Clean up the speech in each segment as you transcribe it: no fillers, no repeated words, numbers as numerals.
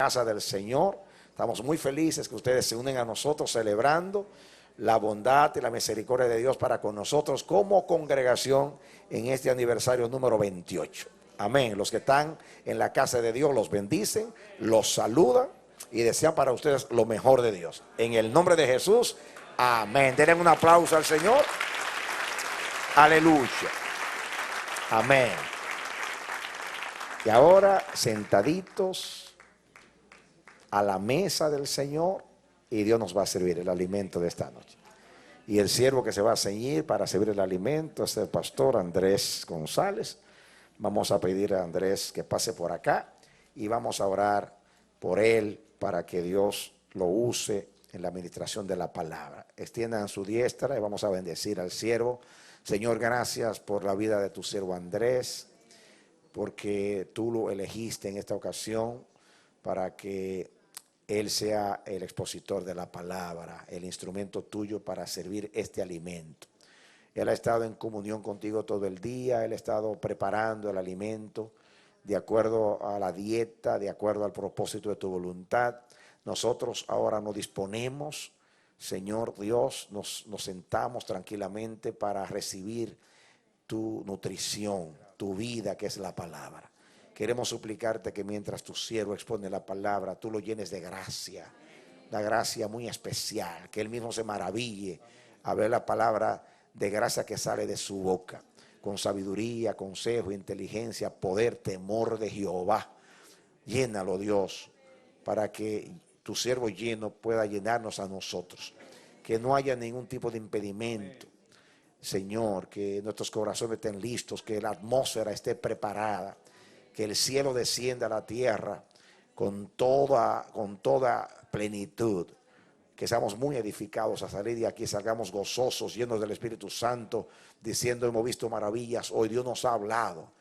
Casa del Señor. Estamos muy felices que ustedes se unen a nosotros celebrando la bondad y la misericordia de Dios para con nosotros como congregación en este aniversario número 28. Amén. Los que están en la casa de Dios los bendicen, los saludan y desean para ustedes lo mejor de Dios. En el nombre de Jesús, amén. Denle un aplauso al Señor. Aleluya. Amén. Y ahora sentaditos a la mesa del Señor, y Dios nos va a servir el alimento de esta noche. Y el siervo que se va a ceñir para servir el alimento es el pastor Andrés González. Vamos a pedir a Andrés que pase por acá y vamos a orar por él para que Dios lo use en la administración de la palabra. Extiendan su diestra y vamos a bendecir al siervo. Señor, gracias por la vida de tu siervo Andrés, porque tú lo elegiste en esta ocasión para que él sea el expositor de la palabra, el instrumento tuyo para servir este alimento. Él ha estado en comunión contigo todo el día, él ha estado preparando el alimento de acuerdo a la dieta, de acuerdo al propósito de tu voluntad. Nosotros ahora nos disponemos, Señor Dios, nos sentamos tranquilamente para recibir tu nutrición, tu vida, que es la palabra. Queremos suplicarte que mientras tu siervo expone la palabra, tú lo llenes de gracia, la gracia muy especial, que él mismo se maraville a ver la palabra de gracia que sale de su boca, con sabiduría, consejo, inteligencia, poder, temor de Jehová. Llénalo, Dios, para que tu siervo lleno pueda llenarnos a nosotros, que no haya ningún tipo de impedimento. Señor, que nuestros corazones estén listos, que la atmósfera esté preparada, que el cielo descienda a la tierra con toda plenitud, que seamos muy edificados a salir de aquí, salgamos gozosos, llenos del Espíritu Santo, diciendo hemos visto maravillas, hoy Dios nos ha hablado,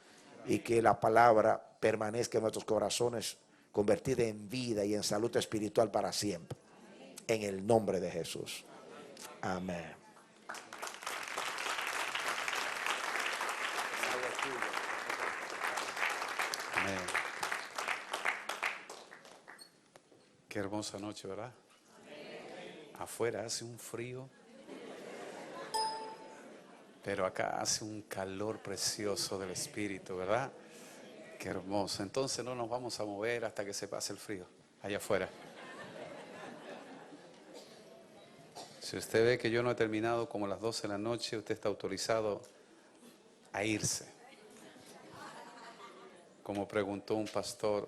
y que la palabra permanezca en nuestros corazones, convertida en vida y en salud espiritual para siempre, en el nombre de Jesús. Amén. Amén. Qué hermosa noche, ¿verdad? Afuera hace un frío, pero acá hace un calor precioso del Espíritu, ¿verdad? Qué hermoso. Entonces no nos vamos a mover hasta que se pase el frío, allá afuera. Si usted ve que yo no he terminado como a las 12 de la noche, usted está autorizado a irse. Como preguntó un pastor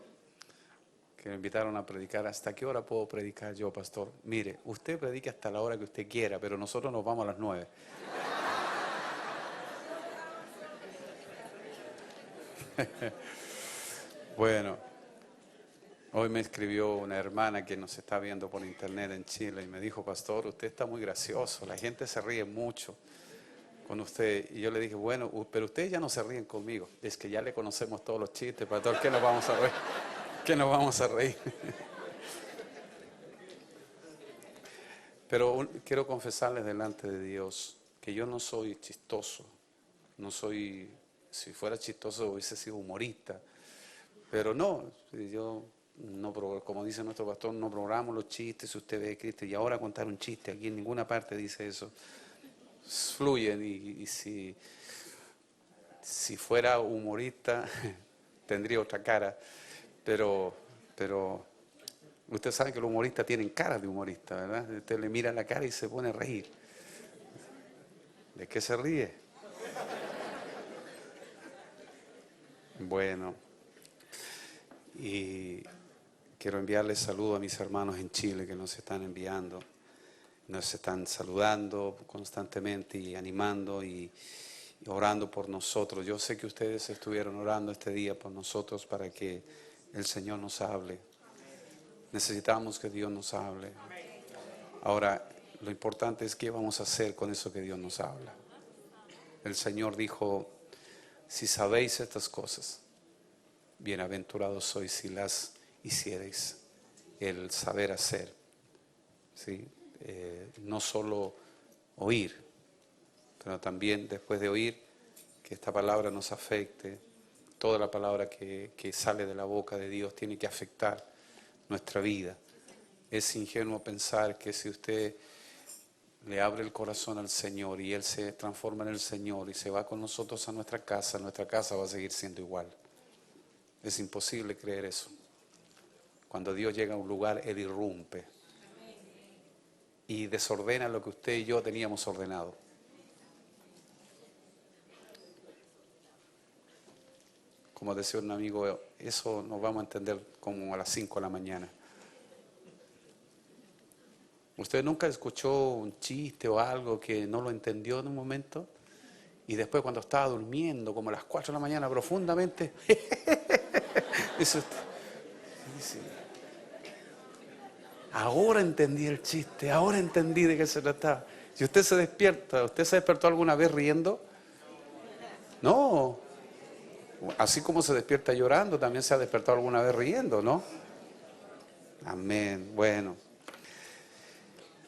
que me invitaron a predicar, ¿hasta qué hora puedo predicar yo, pastor? Mire, usted predique hasta la hora que usted quiera, pero nosotros nos vamos a las 9. Bueno, hoy me escribió una hermana que nos está viendo por internet en Chile y me dijo, pastor, usted está muy gracioso, la gente se ríe mucho con usted. Y yo le dije, bueno, pero ustedes ya no se ríen conmigo, es que ya le conocemos todos los chistes, pastor, ¿qué nos vamos a reír? ¿Qué nos vamos a reír? Pero quiero confesarles delante de Dios que yo no soy chistoso, no soy, si fuera chistoso hubiese sido humorista, pero no, yo no, como dice nuestro pastor, no programo los chistes. Si usted ve Cristo y ahora contar un chiste, aquí en ninguna parte dice eso, fluyen y si fuera humorista tendría otra cara, pero usted sabe que los humoristas tienen cara de humorista, ¿verdad? Usted le mira la cara y se pone a reír. ¿De qué se ríe? Bueno, y quiero enviarles saludos a mis hermanos en Chile que nos están enviando, nos están saludando constantemente y animando y orando por nosotros. Yo sé que ustedes estuvieron orando este día por nosotros para que el Señor nos hable. Necesitamos que Dios nos hable. Ahora, lo importante es qué vamos a hacer con eso que Dios nos habla. El Señor dijo, si sabéis estas cosas, bienaventurados sois si las hiciereis. El saber hacer, ¿sí? No solo oír, pero también después de oír, que esta palabra nos afecte. Toda la palabra que sale de la boca de Dios tiene que afectar nuestra vida. Es ingenuo pensar que si usted le abre el corazón al Señor y Él se transforma en el Señor y se va con nosotros a nuestra casa va a seguir siendo igual. Es imposible creer eso. Cuando Dios llega a un lugar, Él irrumpe y desordena lo que usted y yo teníamos ordenado. Como decía un amigo, eso nos vamos a entender como a las 5 de la mañana. ¿Usted nunca escuchó un chiste o algo que no lo entendió en un momento? Y después cuando estaba durmiendo, como a las 4 de la mañana, profundamente, dice usted, ahora entendí el chiste, ahora entendí de qué se trataba. Si usted se despierta, ¿usted se despertó alguna vez riendo? No. Así como se despierta llorando, también se ha despertado alguna vez riendo, ¿no? Amén. Bueno.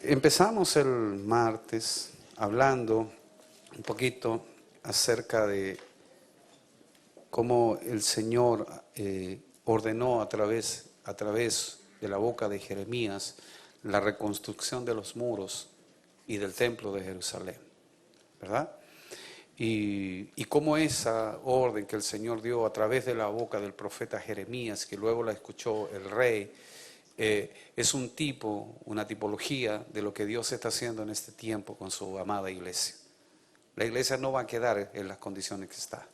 Empezamos el martes hablando un poquito acerca de cómo el Señor ordenó a través de la boca de Jeremías la reconstrucción de los muros y del templo de Jerusalén, ¿verdad? Y cómo esa orden que el Señor dio a través de la boca del profeta Jeremías, que luego la escuchó el rey, es un tipo, una tipología de lo que Dios está haciendo en este tiempo con su amada iglesia. La iglesia no va a quedar en las condiciones que está,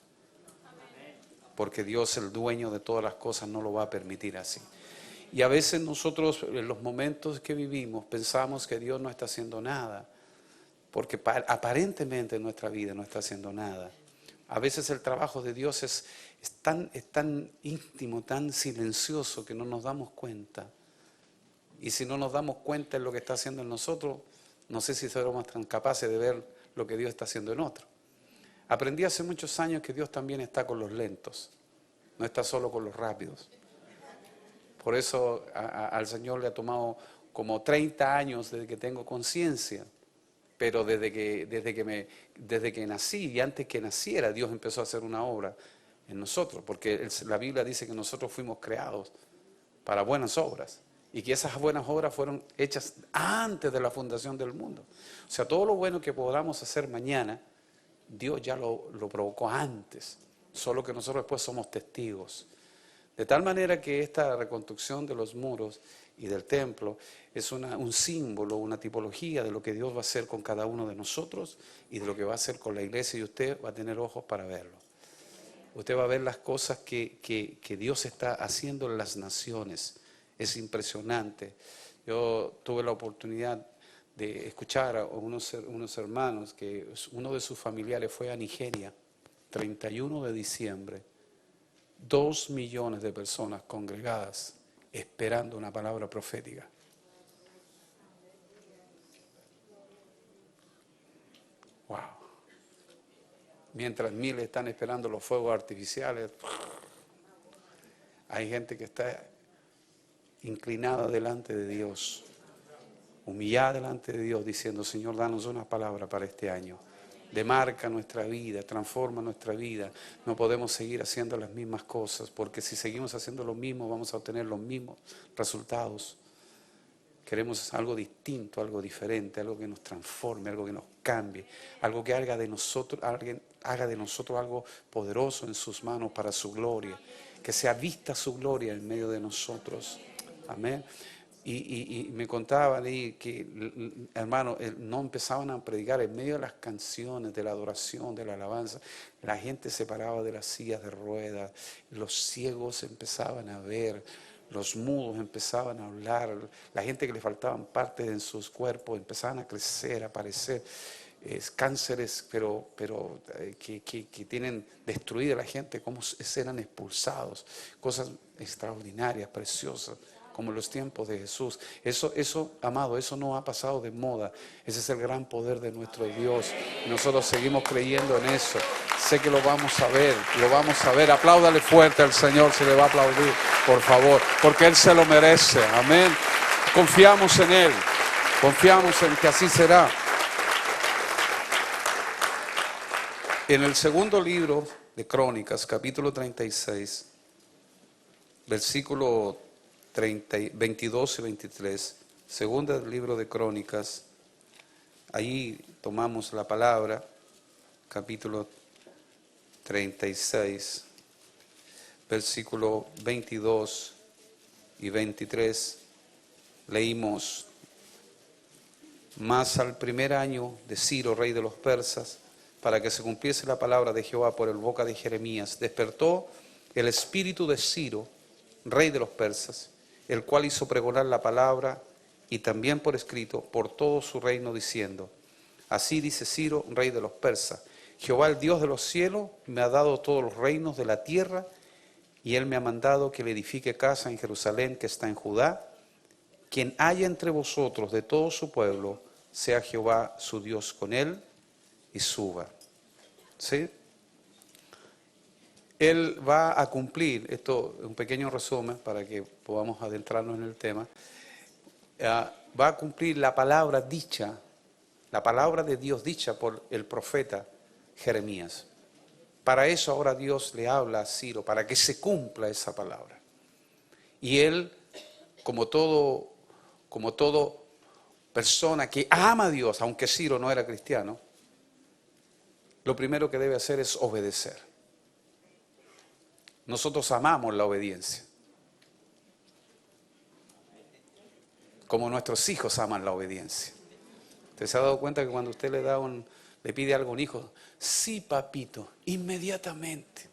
porque Dios, el dueño de todas las cosas, no lo va a permitir así. Y a veces nosotros, en los momentos que vivimos, pensamos que Dios no está haciendo nada, porque aparentemente en nuestra vida no está haciendo nada. A veces el trabajo de Dios es tan íntimo, tan silencioso, que no nos damos cuenta. Y si no nos damos cuenta de lo que está haciendo en nosotros, no sé si seremos tan capaces de ver lo que Dios está haciendo en otro. Aprendí hace muchos años que Dios también está con los lentos, no está solo con los rápidos. Por eso al Señor le ha tomado como 30 años desde que tengo conciencia, pero desde que nací y antes que naciera, Dios empezó a hacer una obra en nosotros, porque la Biblia dice que nosotros fuimos creados para buenas obras. Y que esas buenas obras fueron hechas antes de la fundación del mundo. O sea, todo lo bueno que podamos hacer mañana, Dios ya lo provocó antes. Solo que nosotros después somos testigos. De tal manera que esta reconstrucción de los muros y del templo es un símbolo, una tipología de lo que Dios va a hacer con cada uno de nosotros y de lo que va a hacer con la iglesia, y usted va a tener ojos para verlo. Usted va a ver las cosas que Dios está haciendo en las naciones. Es impresionante. Yo tuve la oportunidad de escuchar a unos hermanos que uno de sus familiares fue a Nigeria, 31 de diciembre, 2 millones de personas congregadas esperando una palabra profética. Wow. Mientras miles están esperando los fuegos artificiales, hay gente que está inclinada delante de Dios, humillada delante de Dios, diciendo: Señor, danos una palabra para este año. Demarca nuestra vida, transforma nuestra vida. No podemos seguir haciendo las mismas cosas, porque si seguimos haciendo lo mismo vamos a obtener los mismos resultados. Queremos algo distinto, algo diferente, algo que nos transforme, algo que nos cambie, algo que haga de nosotros algo poderoso en sus manos para su gloria, que sea vista su gloria en medio de nosotros. Amén. Y me contaban ahí que, hermano, no empezaban a predicar en medio de las canciones, de la adoración, de la alabanza. La gente se paraba de las sillas de ruedas, los ciegos empezaban a ver, los mudos empezaban a hablar, la gente que le faltaban partes en sus cuerpos empezaban a crecer, a aparecer. Cánceres, pero que tienen destruida a la gente, cómo eran expulsados, cosas extraordinarias, preciosas, como en los tiempos de Jesús. Eso, amado, eso no ha pasado de moda. Ese es el gran poder de nuestro Dios. Y nosotros seguimos creyendo en eso. Sé que lo vamos a ver, Apláudale fuerte al Señor, se le va a aplaudir, por favor, porque Él se lo merece. Amén. Confiamos en Él, confiamos en que así será. En el segundo libro de Crónicas, capítulo 36, versículo 22 y 23. Segunda del libro de Crónicas. Ahí tomamos la palabra, capítulo 36, versículo 22 y 23. Leímos: mas al primer año de Ciro, rey de los persas, para que se cumpliese la palabra de Jehová por el boca de Jeremías, despertó el espíritu de Ciro, rey de los persas, el cual hizo pregonar la palabra y también por escrito por todo su reino, diciendo: así dice Ciro, rey de los persas, Jehová el Dios de los cielos me ha dado todos los reinos de la tierra, y él me ha mandado que le edifique casa en Jerusalén que está en Judá. Quien haya entre vosotros de todo su pueblo, sea Jehová su Dios con él y suba. ¿Sí? Él va a cumplir, esto es un pequeño resumen para que podamos adentrarnos en el tema, va a cumplir la palabra dicha, la palabra de Dios dicha por el profeta Jeremías. Para eso ahora Dios le habla a Ciro, para que se cumpla esa palabra. Y él, como todo persona que ama a Dios, aunque Ciro no era cristiano, lo primero que debe hacer es obedecer. Nosotros amamos la obediencia, como nuestros hijos aman la obediencia. ¿Usted se ha dado cuenta que cuando usted le pide algo a un hijo? Sí, papito, inmediatamente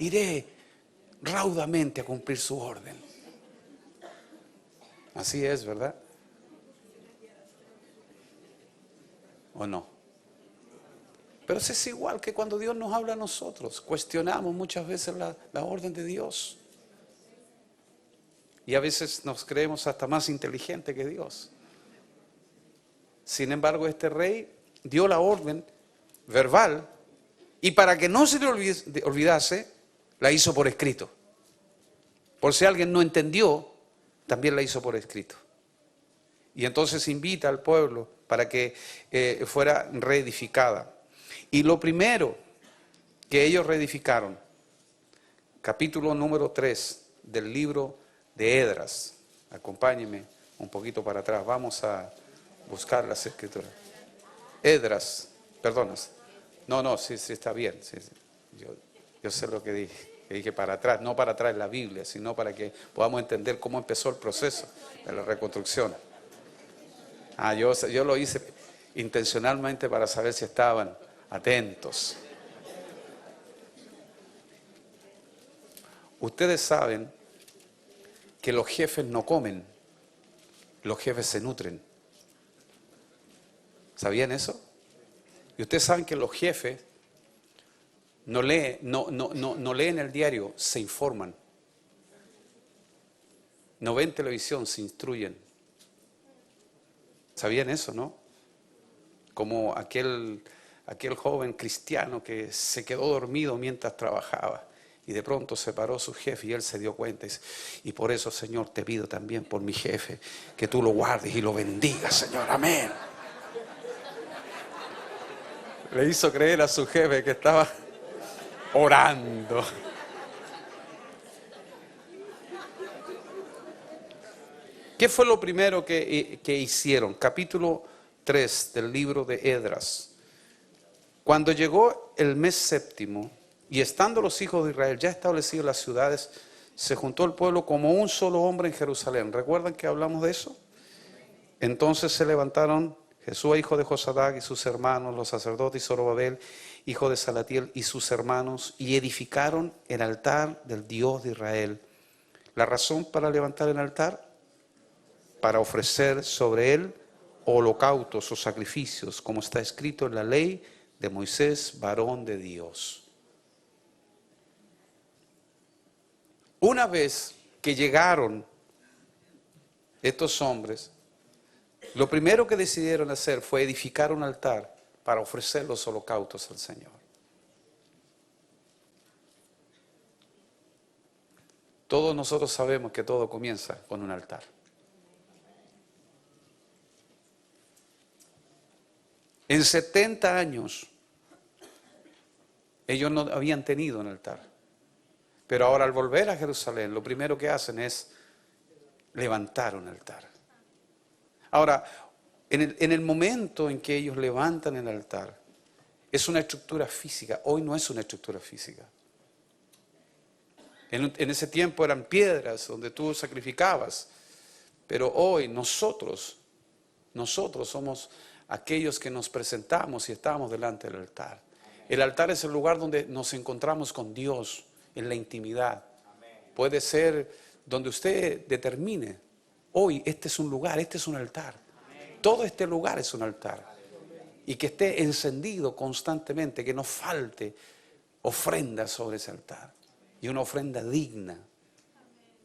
iré raudamente a cumplir su orden. Así es, ¿verdad? ¿O no? Pero es igual que cuando Dios nos habla a nosotros. Cuestionamos muchas veces la orden de Dios. Y a veces nos creemos hasta más inteligentes que Dios. Sin embargo, este rey dio la orden verbal y para que no se le olvidase, la hizo por escrito. Por si alguien no entendió, también la hizo por escrito. Y entonces invita al pueblo para que fuera reedificada. Y lo primero que ellos reedificaron, capítulo número 3 del libro de Esdras. Acompáñenme un poquito para atrás, vamos a buscar las escrituras. Esdras, perdonas. No, sí, está bien. Sí. Yo sé lo que dije para atrás, no para atrás en la Biblia, sino para que podamos entender cómo empezó el proceso de la reconstrucción. Yo lo hice intencionalmente para saber si estaban atentos. Ustedes saben que los jefes no comen, los jefes se nutren. ¿Sabían eso? Y ustedes saben que los jefes no leen el diario, se informan. No ven televisión, se instruyen. ¿Sabían eso, no? Como aquel joven cristiano que se quedó dormido mientras trabajaba y de pronto se paró su jefe y él se dio cuenta y por eso, Señor, te pido también por mi jefe que tú lo guardes y lo bendigas, Señor, amén. Le hizo creer a su jefe que estaba orando. ¿Qué fue lo primero que hicieron? Capítulo 3 del libro de Esdras. Cuando llegó el mes séptimo y estando los hijos de Israel ya establecidos en las ciudades, se juntó el pueblo como un solo hombre en Jerusalén. ¿Recuerdan que hablamos de eso? Entonces se levantaron Jesús, hijo de Josadac, y sus hermanos, los sacerdotes, y Zorobabel, hijo de Salatiel, y sus hermanos, y edificaron el altar del Dios de Israel. ¿La razón para levantar el altar? Para ofrecer sobre él holocaustos o sacrificios, como está escrito en la ley de Moisés, varón de Dios. Una vez que llegaron estos hombres, lo primero que decidieron hacer fue edificar un altar para ofrecer los holocaustos al Señor. Todos nosotros sabemos que todo comienza con un altar. En 70 años, ellos no habían tenido un altar. Pero ahora al volver a Jerusalén, lo primero que hacen es levantar un altar. Ahora, en el momento en que ellos levantan el altar, es una estructura física. Hoy no es una estructura física. En ese tiempo eran piedras donde tú sacrificabas. Pero hoy nosotros somos aquellos que nos presentamos y estamos delante del altar. El altar es el lugar donde nos encontramos con Dios en la intimidad. Puede ser donde usted determine. Hoy este es un lugar, este es un altar. Todo este lugar es un altar. Y que esté encendido constantemente, que no falte ofrenda sobre ese altar. Y una ofrenda digna.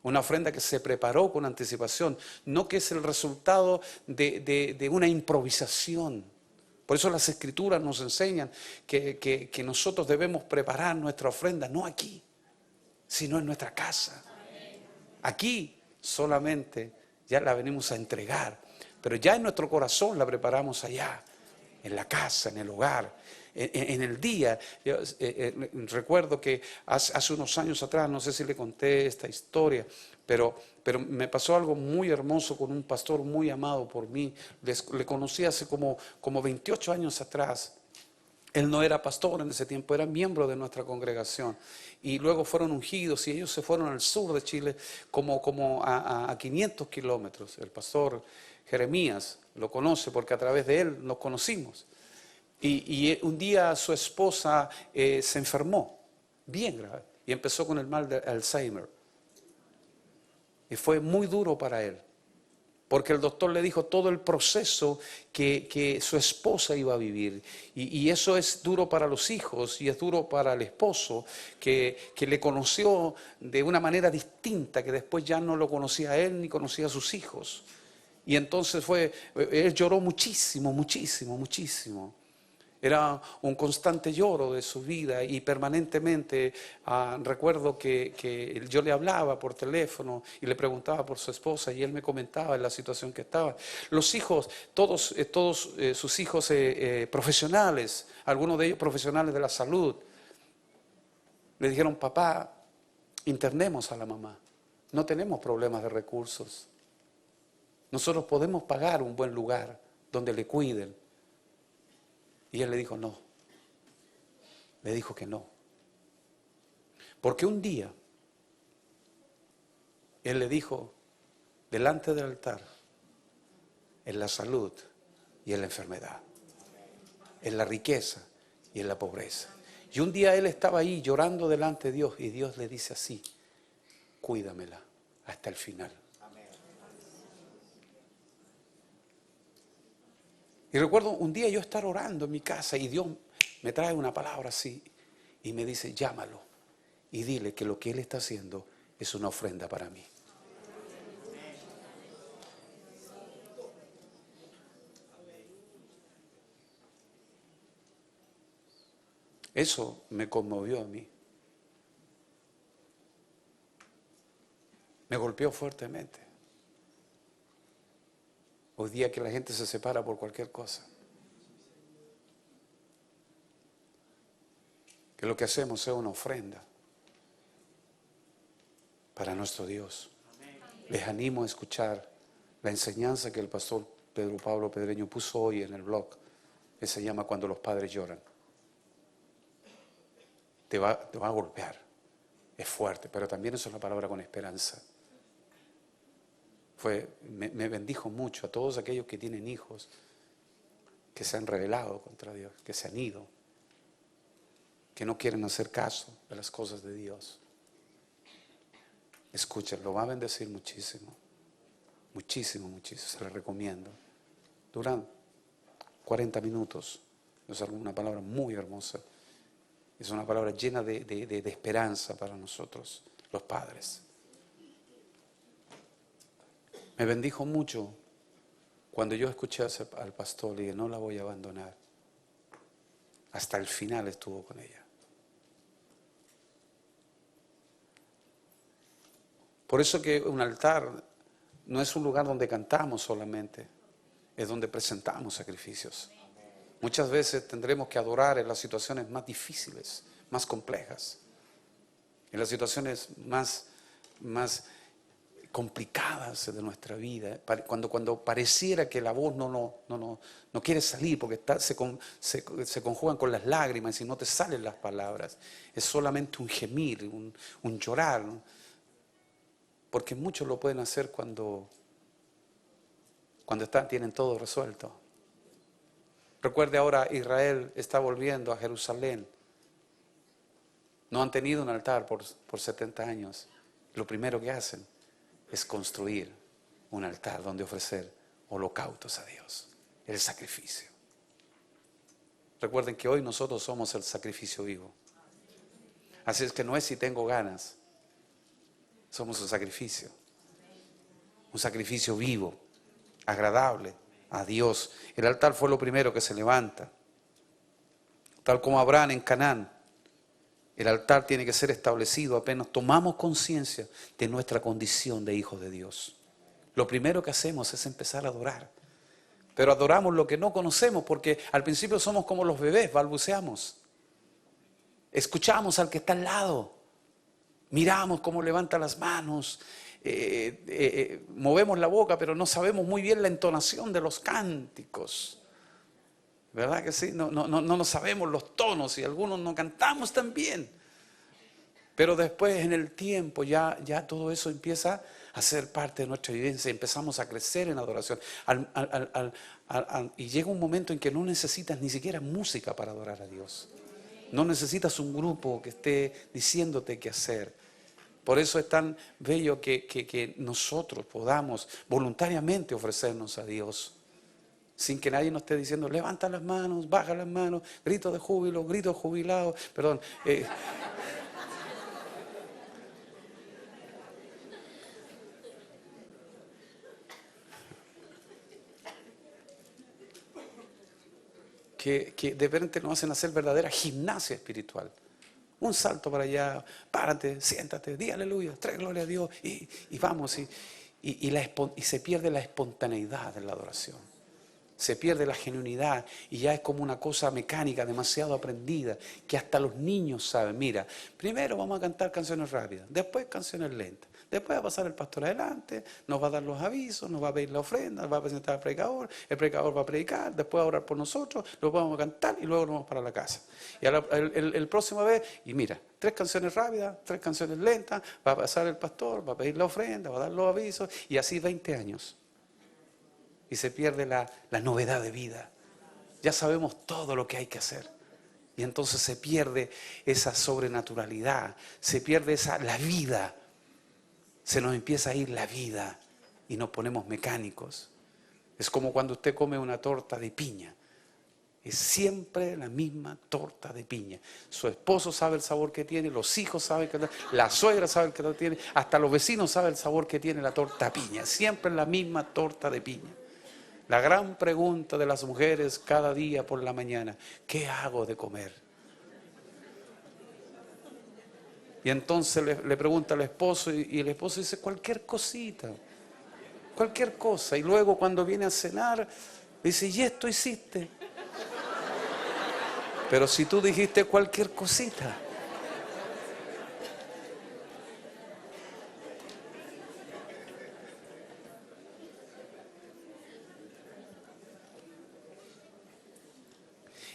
Una ofrenda que se preparó con anticipación. No que es el resultado de una improvisación. Por eso las Escrituras nos enseñan que nosotros debemos preparar nuestra ofrenda, no aquí, sino en nuestra casa. Aquí solamente ya la venimos a entregar, pero ya en nuestro corazón la preparamos allá, en la casa, en el hogar, en el día. Yo, recuerdo que hace unos años atrás, no sé si le conté esta historia, pero me pasó algo muy hermoso con un pastor muy amado por mí. Le conocí hace como 28 años atrás. Él no era pastor en ese tiempo, era miembro de nuestra congregación. Y luego fueron ungidos y ellos se fueron al sur de Chile como a 500 kilómetros. El pastor Jeremías lo conoce porque a través de él nos conocimos. Y un día su esposa se enfermó, bien grave, y empezó con el mal de Alzheimer. Y fue muy duro para él. Porque el doctor le dijo todo el proceso que su esposa iba a vivir. Y eso es duro para los hijos y es duro para el esposo, que le conoció de una manera distinta, que después ya no lo conocía a él ni conocía a sus hijos. Y entonces él lloró muchísimo, muchísimo, muchísimo. Era un constante lloro de su vida y permanentemente recuerdo que yo le hablaba por teléfono y le preguntaba por su esposa y él me comentaba en la situación que estaba. Los hijos, todos sus hijos profesionales, algunos de ellos profesionales de la salud, le dijeron: papá, internemos a la mamá, no tenemos problemas de recursos, nosotros podemos pagar un buen lugar donde le cuiden. Y él le dijo no, le dijo que no. Porque un día él le dijo delante del altar, en la salud y en la enfermedad, en la riqueza y en la pobreza. Y un día él estaba ahí llorando delante de Dios y Dios le dice así: cuídamela hasta el final. Y recuerdo un día yo estar orando en mi casa y Dios me trae una palabra así y me dice: llámalo y dile que lo que él está haciendo es una ofrenda para mí. Eso me conmovió a mí. Me golpeó fuertemente. Hoy día que la gente se separa por cualquier cosa. Que lo que hacemos sea una ofrenda para nuestro Dios. Les animo a escuchar la enseñanza que el pastor Pedro Pablo Pedreño puso hoy en el blog, que se llama Cuando los padres lloran. Te va a golpear, es fuerte, pero también es una palabra con esperanza. Me bendijo mucho a todos aquellos que tienen hijos que se han rebelado contra Dios, que se han ido, que no quieren hacer caso de las cosas de Dios. Escuchen, lo va a bendecir muchísimo, muchísimo, muchísimo, se lo recomiendo. Duran 40 minutos, es una palabra muy hermosa, es una palabra llena de esperanza para nosotros, los padres. Me bendijo mucho cuando yo escuché al pastor y dije: no la voy a abandonar. Hasta el final estuvo con ella. Por eso que un altar no es un lugar donde cantamos solamente, es donde presentamos sacrificios. Muchas veces tendremos que adorar en las situaciones más difíciles, más complejas, en las situaciones más complicadas de nuestra vida, cuando pareciera que la voz no quiere salir porque se conjugan con las lágrimas y no te salen las palabras, es solamente un gemir, un llorar, ¿no? Porque muchos lo pueden hacer cuando tienen todo resuelto. Recuerde ahora, Israel está volviendo a Jerusalén. No han tenido un altar por 70 años. Lo primero que hacen es construir un altar donde ofrecer holocaustos a Dios, el sacrificio. Recuerden que hoy nosotros somos el sacrificio vivo. Así es que no es si tengo ganas, somos un sacrificio vivo, agradable a Dios. El altar fue lo primero que se levanta. Tal como Abraham en Canaán, el altar tiene que ser establecido apenas tomamos conciencia de nuestra condición de hijos de Dios. Lo primero que hacemos es empezar a adorar. Pero adoramos lo que no conocemos porque al principio somos como los bebés, balbuceamos. Escuchamos al que está al lado. Miramos cómo levanta las manos. Movemos la boca, pero no sabemos muy bien la entonación de los cánticos. ¿Verdad que sí? No sabemos los tonos y algunos no cantamos tan bien. Pero después en el tiempo ya todo eso empieza a ser parte de nuestra vivencia. Empezamos a crecer en adoración. Y llega un momento en que no necesitas ni siquiera música para adorar a Dios. No necesitas un grupo que esté diciéndote qué hacer. Por eso es tan bello que nosotros podamos voluntariamente ofrecernos a Dios. Sin que nadie nos esté diciendo, levanta las manos, baja las manos, grito de júbilo, grito de jubilado, perdón. Que de repente nos hacen hacer verdadera gimnasia espiritual. Un salto para allá, párate, siéntate, di aleluya, trae gloria a Dios y vamos. Y se pierde la espontaneidad de la adoración. Se pierde la genuinidad y ya es como una cosa mecánica, demasiado aprendida, que hasta los niños saben. Mira, primero vamos a cantar canciones rápidas, después canciones lentas, después va a pasar el pastor adelante, nos va a dar los avisos, nos va a pedir la ofrenda, nos va a presentar al predicador, el predicador va a predicar, después va a orar por nosotros, luego vamos a cantar y luego nos vamos para la casa. Y el próximo vez, y mira, 3 canciones rápidas, 3 canciones lentas, va a pasar el pastor, va a pedir la ofrenda, va a dar los avisos y así 20 años. Y se pierde la novedad de vida. Ya sabemos todo lo que hay que hacer. Y entonces se pierde esa sobrenaturalidad, se pierde la vida. Se nos empieza a ir la vida y nos ponemos mecánicos. Es como cuando usted come una torta de piña. Es siempre la misma torta de piña. Su esposo sabe el sabor que tiene, los hijos saben que la suegra sabe el que tiene, hasta los vecinos saben el sabor que tiene la torta piña. Siempre la misma torta de piña. La gran pregunta de las mujeres cada día por la mañana, ¿qué hago de comer? Y entonces le pregunta al esposo y el esposo dice cualquier cosita, cualquier cosa. Y luego cuando viene a cenar, dice, ¿y esto hiciste? Pero si tú dijiste cualquier cosita.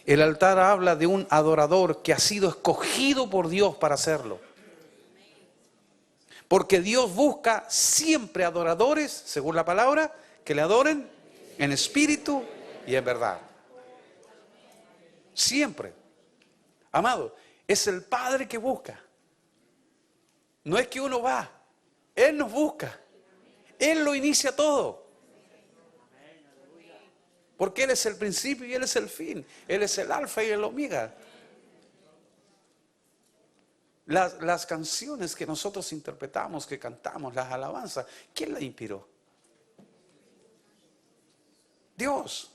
El altar habla de un adorador que ha sido escogido por Dios para hacerlo. Porque Dios busca siempre adoradores, según la palabra, que le adoren en espíritu y en verdad. Siempre. Amado, es el Padre que busca. No es que uno va, Él nos busca. Él lo inicia todo. Porque Él es el principio y Él es el fin. Él es el alfa y el omega. Las canciones que nosotros interpretamos, que cantamos, las alabanzas, ¿quién las inspiró? Dios.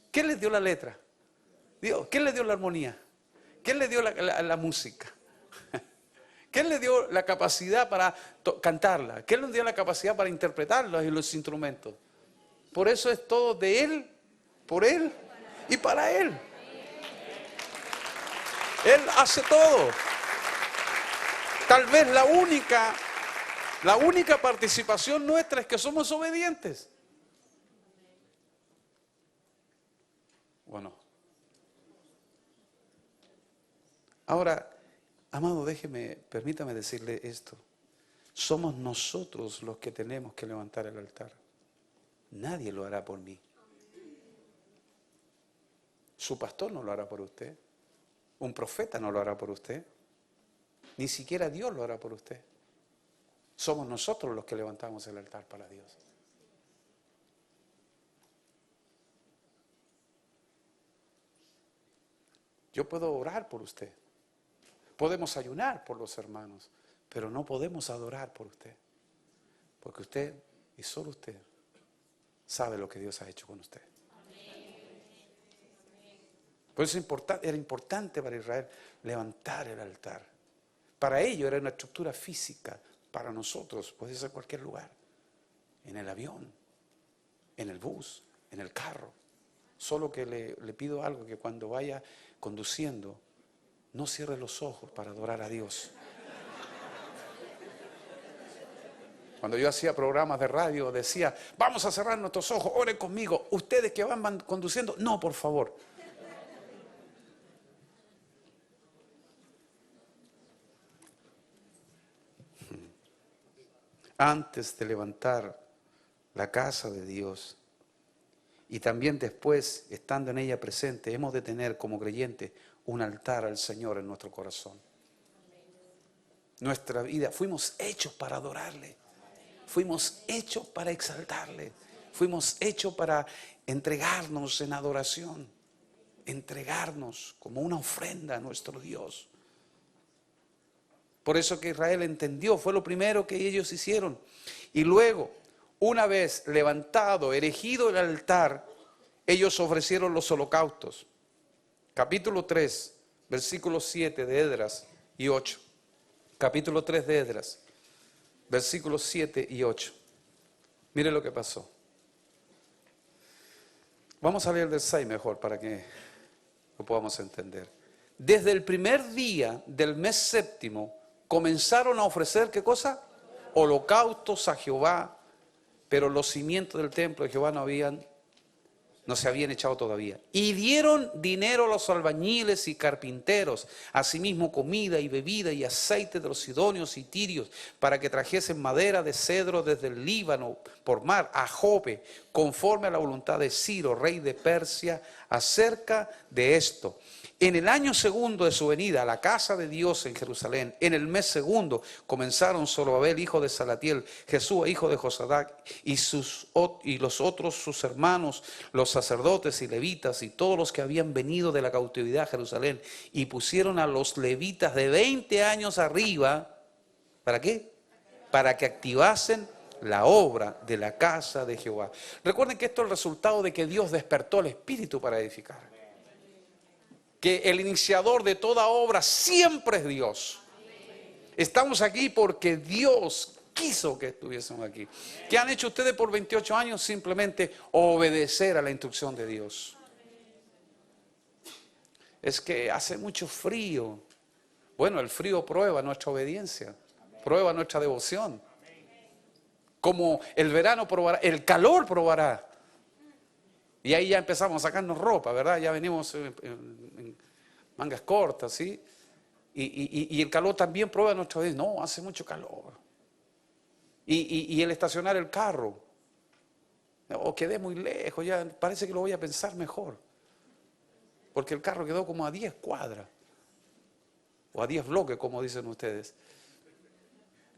¿Quién les dio la letra? Dios. ¿Quién les dio la armonía? ¿Quién les dio la música? ¿Quién les dio la capacidad para cantarla? ¿Quién les dio la capacidad para interpretarlos en los instrumentos? Por eso es todo de Él, por Él y para Él. Él hace todo. Tal vez la única La única participación nuestra es que somos obedientes. Bueno. Ahora, amado, permítame decirle esto. Somos nosotros los que tenemos que levantar el altar. Nadie lo hará por mí. Su pastor no lo hará por usted. Un profeta no lo hará por usted. Ni siquiera Dios lo hará por usted. Somos nosotros los que levantamos el altar para Dios. Yo puedo orar por usted. Podemos ayunar por los hermanos, pero no podemos adorar por usted. Porque usted, y solo usted, sabe lo que Dios ha hecho con usted. Por eso era importante para Israel levantar el altar. Para ellos era una estructura física. Para nosotros puede ser cualquier lugar. En el avión, en el bus, en el carro. Solo que le pido algo, que cuando vaya conduciendo, no cierre los ojos para adorar a Dios. Cuando yo hacía programas de radio, decía, vamos a cerrar nuestros ojos, oren conmigo. Ustedes que van conduciendo, no, por favor. Antes de levantar la casa de Dios, y también después, estando en ella presente, hemos de tener como creyentes un altar al Señor en nuestro corazón. Nuestra vida, fuimos hechos para adorarle. Fuimos hechos para exaltarle. Fuimos hechos para entregarnos en adoración. Entregarnos como una ofrenda a nuestro Dios. Por eso que Israel entendió, fue lo primero que ellos hicieron. Y luego, una vez levantado, erigido el altar, ellos ofrecieron los holocaustos. Capítulo 3, versículos 7 de Esdras y 8. Capítulo 3 de Esdras, versículos 7 y 8. Mire lo que pasó. Vamos a leer del 6 mejor para que lo podamos entender. Desde el primer día del mes séptimo comenzaron a ofrecer, ¿qué cosa? Holocaustos a Jehová, pero los cimientos del templo de Jehová no se habían echado todavía. Y dieron dinero a los albañiles y carpinteros, asimismo comida y bebida y aceite de los sidonios y tirios, para que trajesen madera de cedro desde el Líbano por mar a Jope, conforme a la voluntad de Ciro, rey de Persia, acerca de esto. En el año segundo de su venida a la casa de Dios en Jerusalén, en el mes segundo, comenzaron Zorobabel, hijo de Salatiel, Jesúa, hijo de Josadac, y los otros sus hermanos, los sacerdotes y levitas, y todos los que habían venido de la cautividad a Jerusalén, y pusieron a los levitas de 20 años arriba, ¿para qué? Para que activasen la obra de la casa de Jehová. Recuerden que esto es el resultado de que Dios despertó el espíritu para edificar. Que el iniciador de toda obra siempre es Dios. Estamos aquí porque Dios quiso que estuviésemos aquí. ¿Qué han hecho ustedes por 28 años? Simplemente obedecer a la instrucción de Dios. Es que hace mucho frío. Bueno, el frío prueba nuestra obediencia, prueba nuestra devoción. Como el verano probará, el calor probará. Y ahí ya empezamos a sacarnos ropa, ¿verdad? Ya venimos en mangas cortas, ¿sí? Y el calor también prueba nuestra vida. No, hace mucho calor. Y el estacionar el carro. O quedé muy lejos, ya parece que lo voy a pensar mejor. Porque el carro quedó como a 10 cuadras. O a 10 bloques, como dicen ustedes.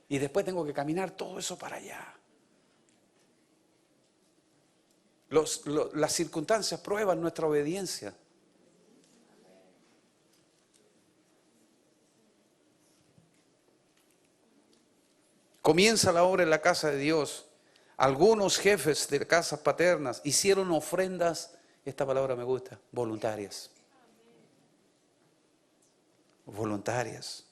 Y después tengo que caminar todo eso para allá. Las circunstancias prueban nuestra obediencia. Comienza la obra en la casa de Dios. Algunos jefes de casas paternas hicieron ofrendas, esta palabra me gusta, voluntarias. Voluntarias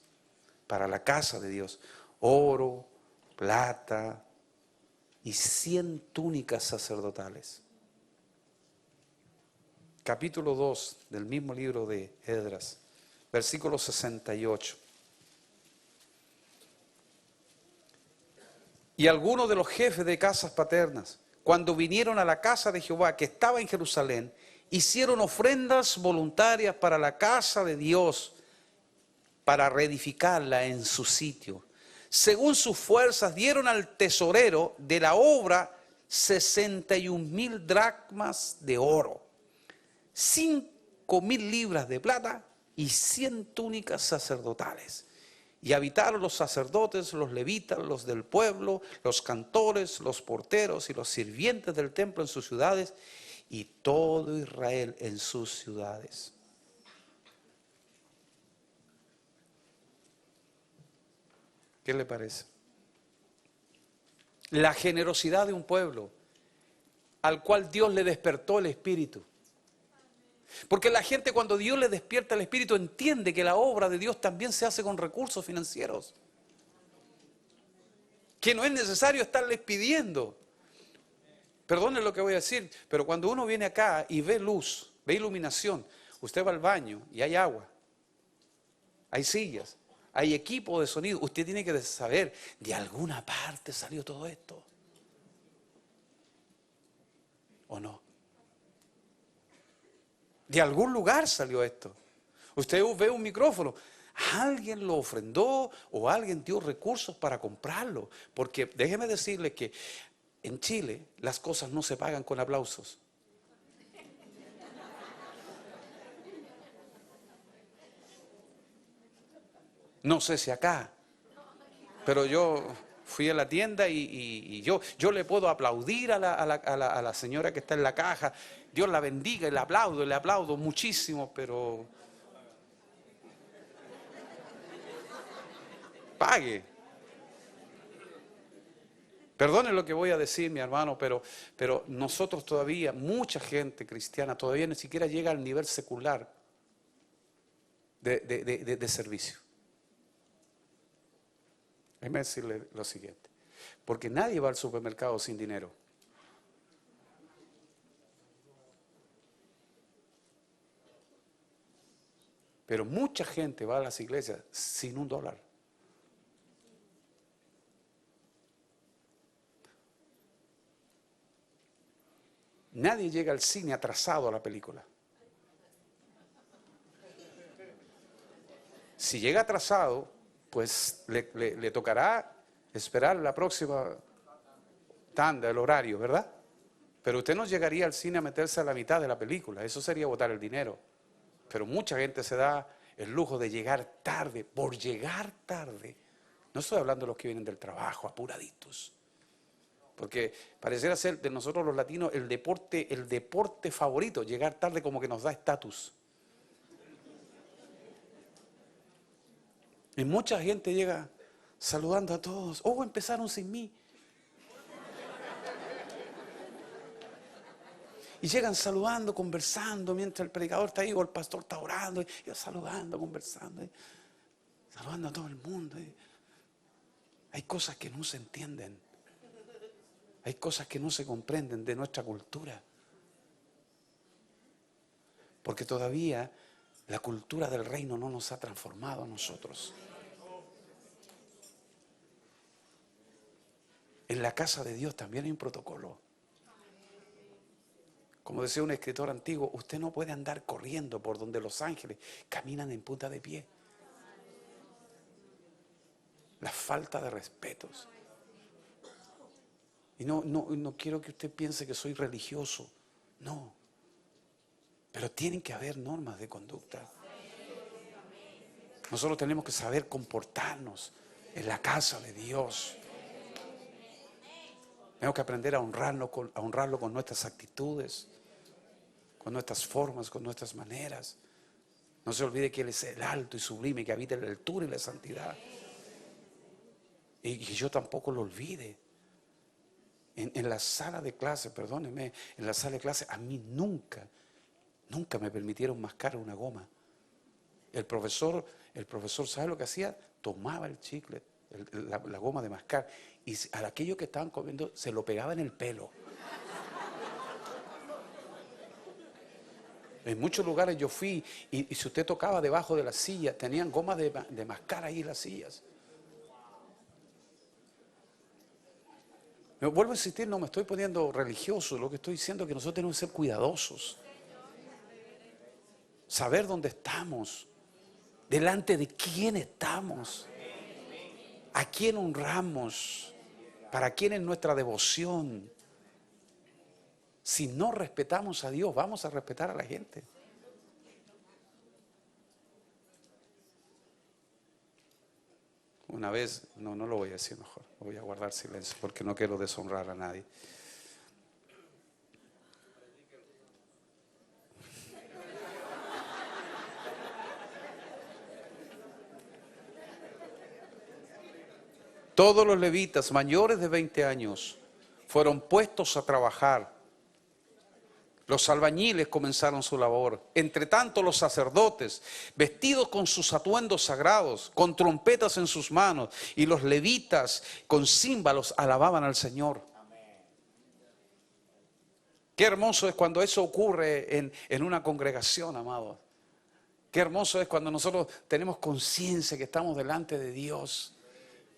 para la casa de Dios. Oro, plata y 100 túnicas sacerdotales. Capítulo 2 del mismo libro de Esdras, versículo 68. Y algunos de los jefes de casas paternas, cuando vinieron a la casa de Jehová que estaba en Jerusalén, hicieron ofrendas voluntarias para la casa de Dios, para reedificarla en su sitio. Según sus fuerzas, dieron al tesorero de la obra 61,000 dracmas de oro, 5,000 libras de plata y 100 túnicas sacerdotales. Y habitaron los sacerdotes, los levitas, los del pueblo, los cantores, los porteros y los sirvientes del templo en sus ciudades, y todo Israel en sus ciudades. ¿Qué le parece? La generosidad de un pueblo al cual Dios le despertó el espíritu. Porque la gente, cuando Dios le despierta el espíritu, entiende que la obra de Dios también se hace con recursos financieros. Que no es necesario estarles pidiendo. Perdone lo que voy a decir, pero cuando uno viene acá y ve luz, ve iluminación, usted va al baño y hay agua, hay sillas, hay equipo de sonido, usted tiene que saber, de alguna parte salió todo esto. ¿O no? De algún lugar salió esto. Usted ve un micrófono, alguien lo ofrendó o alguien dio recursos para comprarlo. Porque déjeme decirle que en Chile las cosas no se pagan con aplausos. No sé si acá, pero yo fui a la tienda y yo le puedo aplaudir a la señora que está en la caja. Dios la bendiga y le aplaudo muchísimo, pero pague. Perdone lo que voy a decir, mi hermano, pero nosotros todavía, mucha gente cristiana todavía ni siquiera llega al nivel secular de servicio. Déjeme decirle lo siguiente, porque nadie va al supermercado sin dinero. Pero mucha gente va a las iglesias sin $1. Nadie llega al cine atrasado a la película. Si llega atrasado, pues le tocará esperar la próxima tanda, el horario, ¿verdad? Pero usted no llegaría al cine a meterse a la mitad de la película, eso sería botar el dinero. Pero mucha gente se da el lujo de llegar tarde, por llegar tarde. No estoy hablando de los que vienen del trabajo, apuraditos. Porque pareciera ser de nosotros los latinos el deporte favorito, llegar tarde como que nos da estatus. Y mucha gente llega saludando a todos. Oh, empezaron sin mí. Y llegan saludando, conversando, mientras el predicador está ahí o el pastor está orando. Y yo saludando, conversando, saludando a todo el mundo. Hay cosas que no se entienden. Hay cosas que no se comprenden de nuestra cultura. Porque todavía la cultura del reino no nos ha transformado a nosotros. En la casa de Dios también hay un protocolo. Como decía un escritor antiguo, usted no puede andar corriendo por donde los ángeles caminan en punta de pie. La falta de respetos. Y no quiero que usted piense que soy religioso. No. Pero tienen que haber normas de conducta. Nosotros tenemos que saber comportarnos en la casa de Dios. Tenemos que aprender a honrarlo con nuestras actitudes, con nuestras formas, con nuestras maneras. No se olvide que Él es el alto y sublime, que habita en la altura y la santidad. Y que yo tampoco lo olvide. En la sala de clase, perdóneme, en la sala de clase a mí nunca me permitieron mascar una goma. El profesor, ¿sabe lo que hacía? Tomaba el chicle, la goma de mascar, y a aquellos que estaban comiendo se lo pegaba en el pelo. En muchos lugares yo fui y si usted tocaba debajo de las sillas, tenían gomas de mascar ahí en las sillas. Me vuelvo a insistir, no me estoy poniendo religioso, lo que estoy diciendo es que nosotros tenemos que ser cuidadosos. Saber dónde estamos, delante de quién estamos, a quién honramos, para quién es nuestra devoción. Si no respetamos a Dios, vamos a respetar a la gente. Una vez, no lo voy a decir mejor, voy a guardar silencio porque no quiero deshonrar a nadie. Todos los levitas mayores de 20 años fueron puestos a trabajar. Los albañiles comenzaron su labor. Entre tanto, los sacerdotes, vestidos con sus atuendos sagrados, con trompetas en sus manos, y los levitas con címbalos alababan al Señor. Qué hermoso es cuando eso ocurre en una congregación, amados. Qué hermoso es cuando nosotros tenemos conciencia que estamos delante de Dios.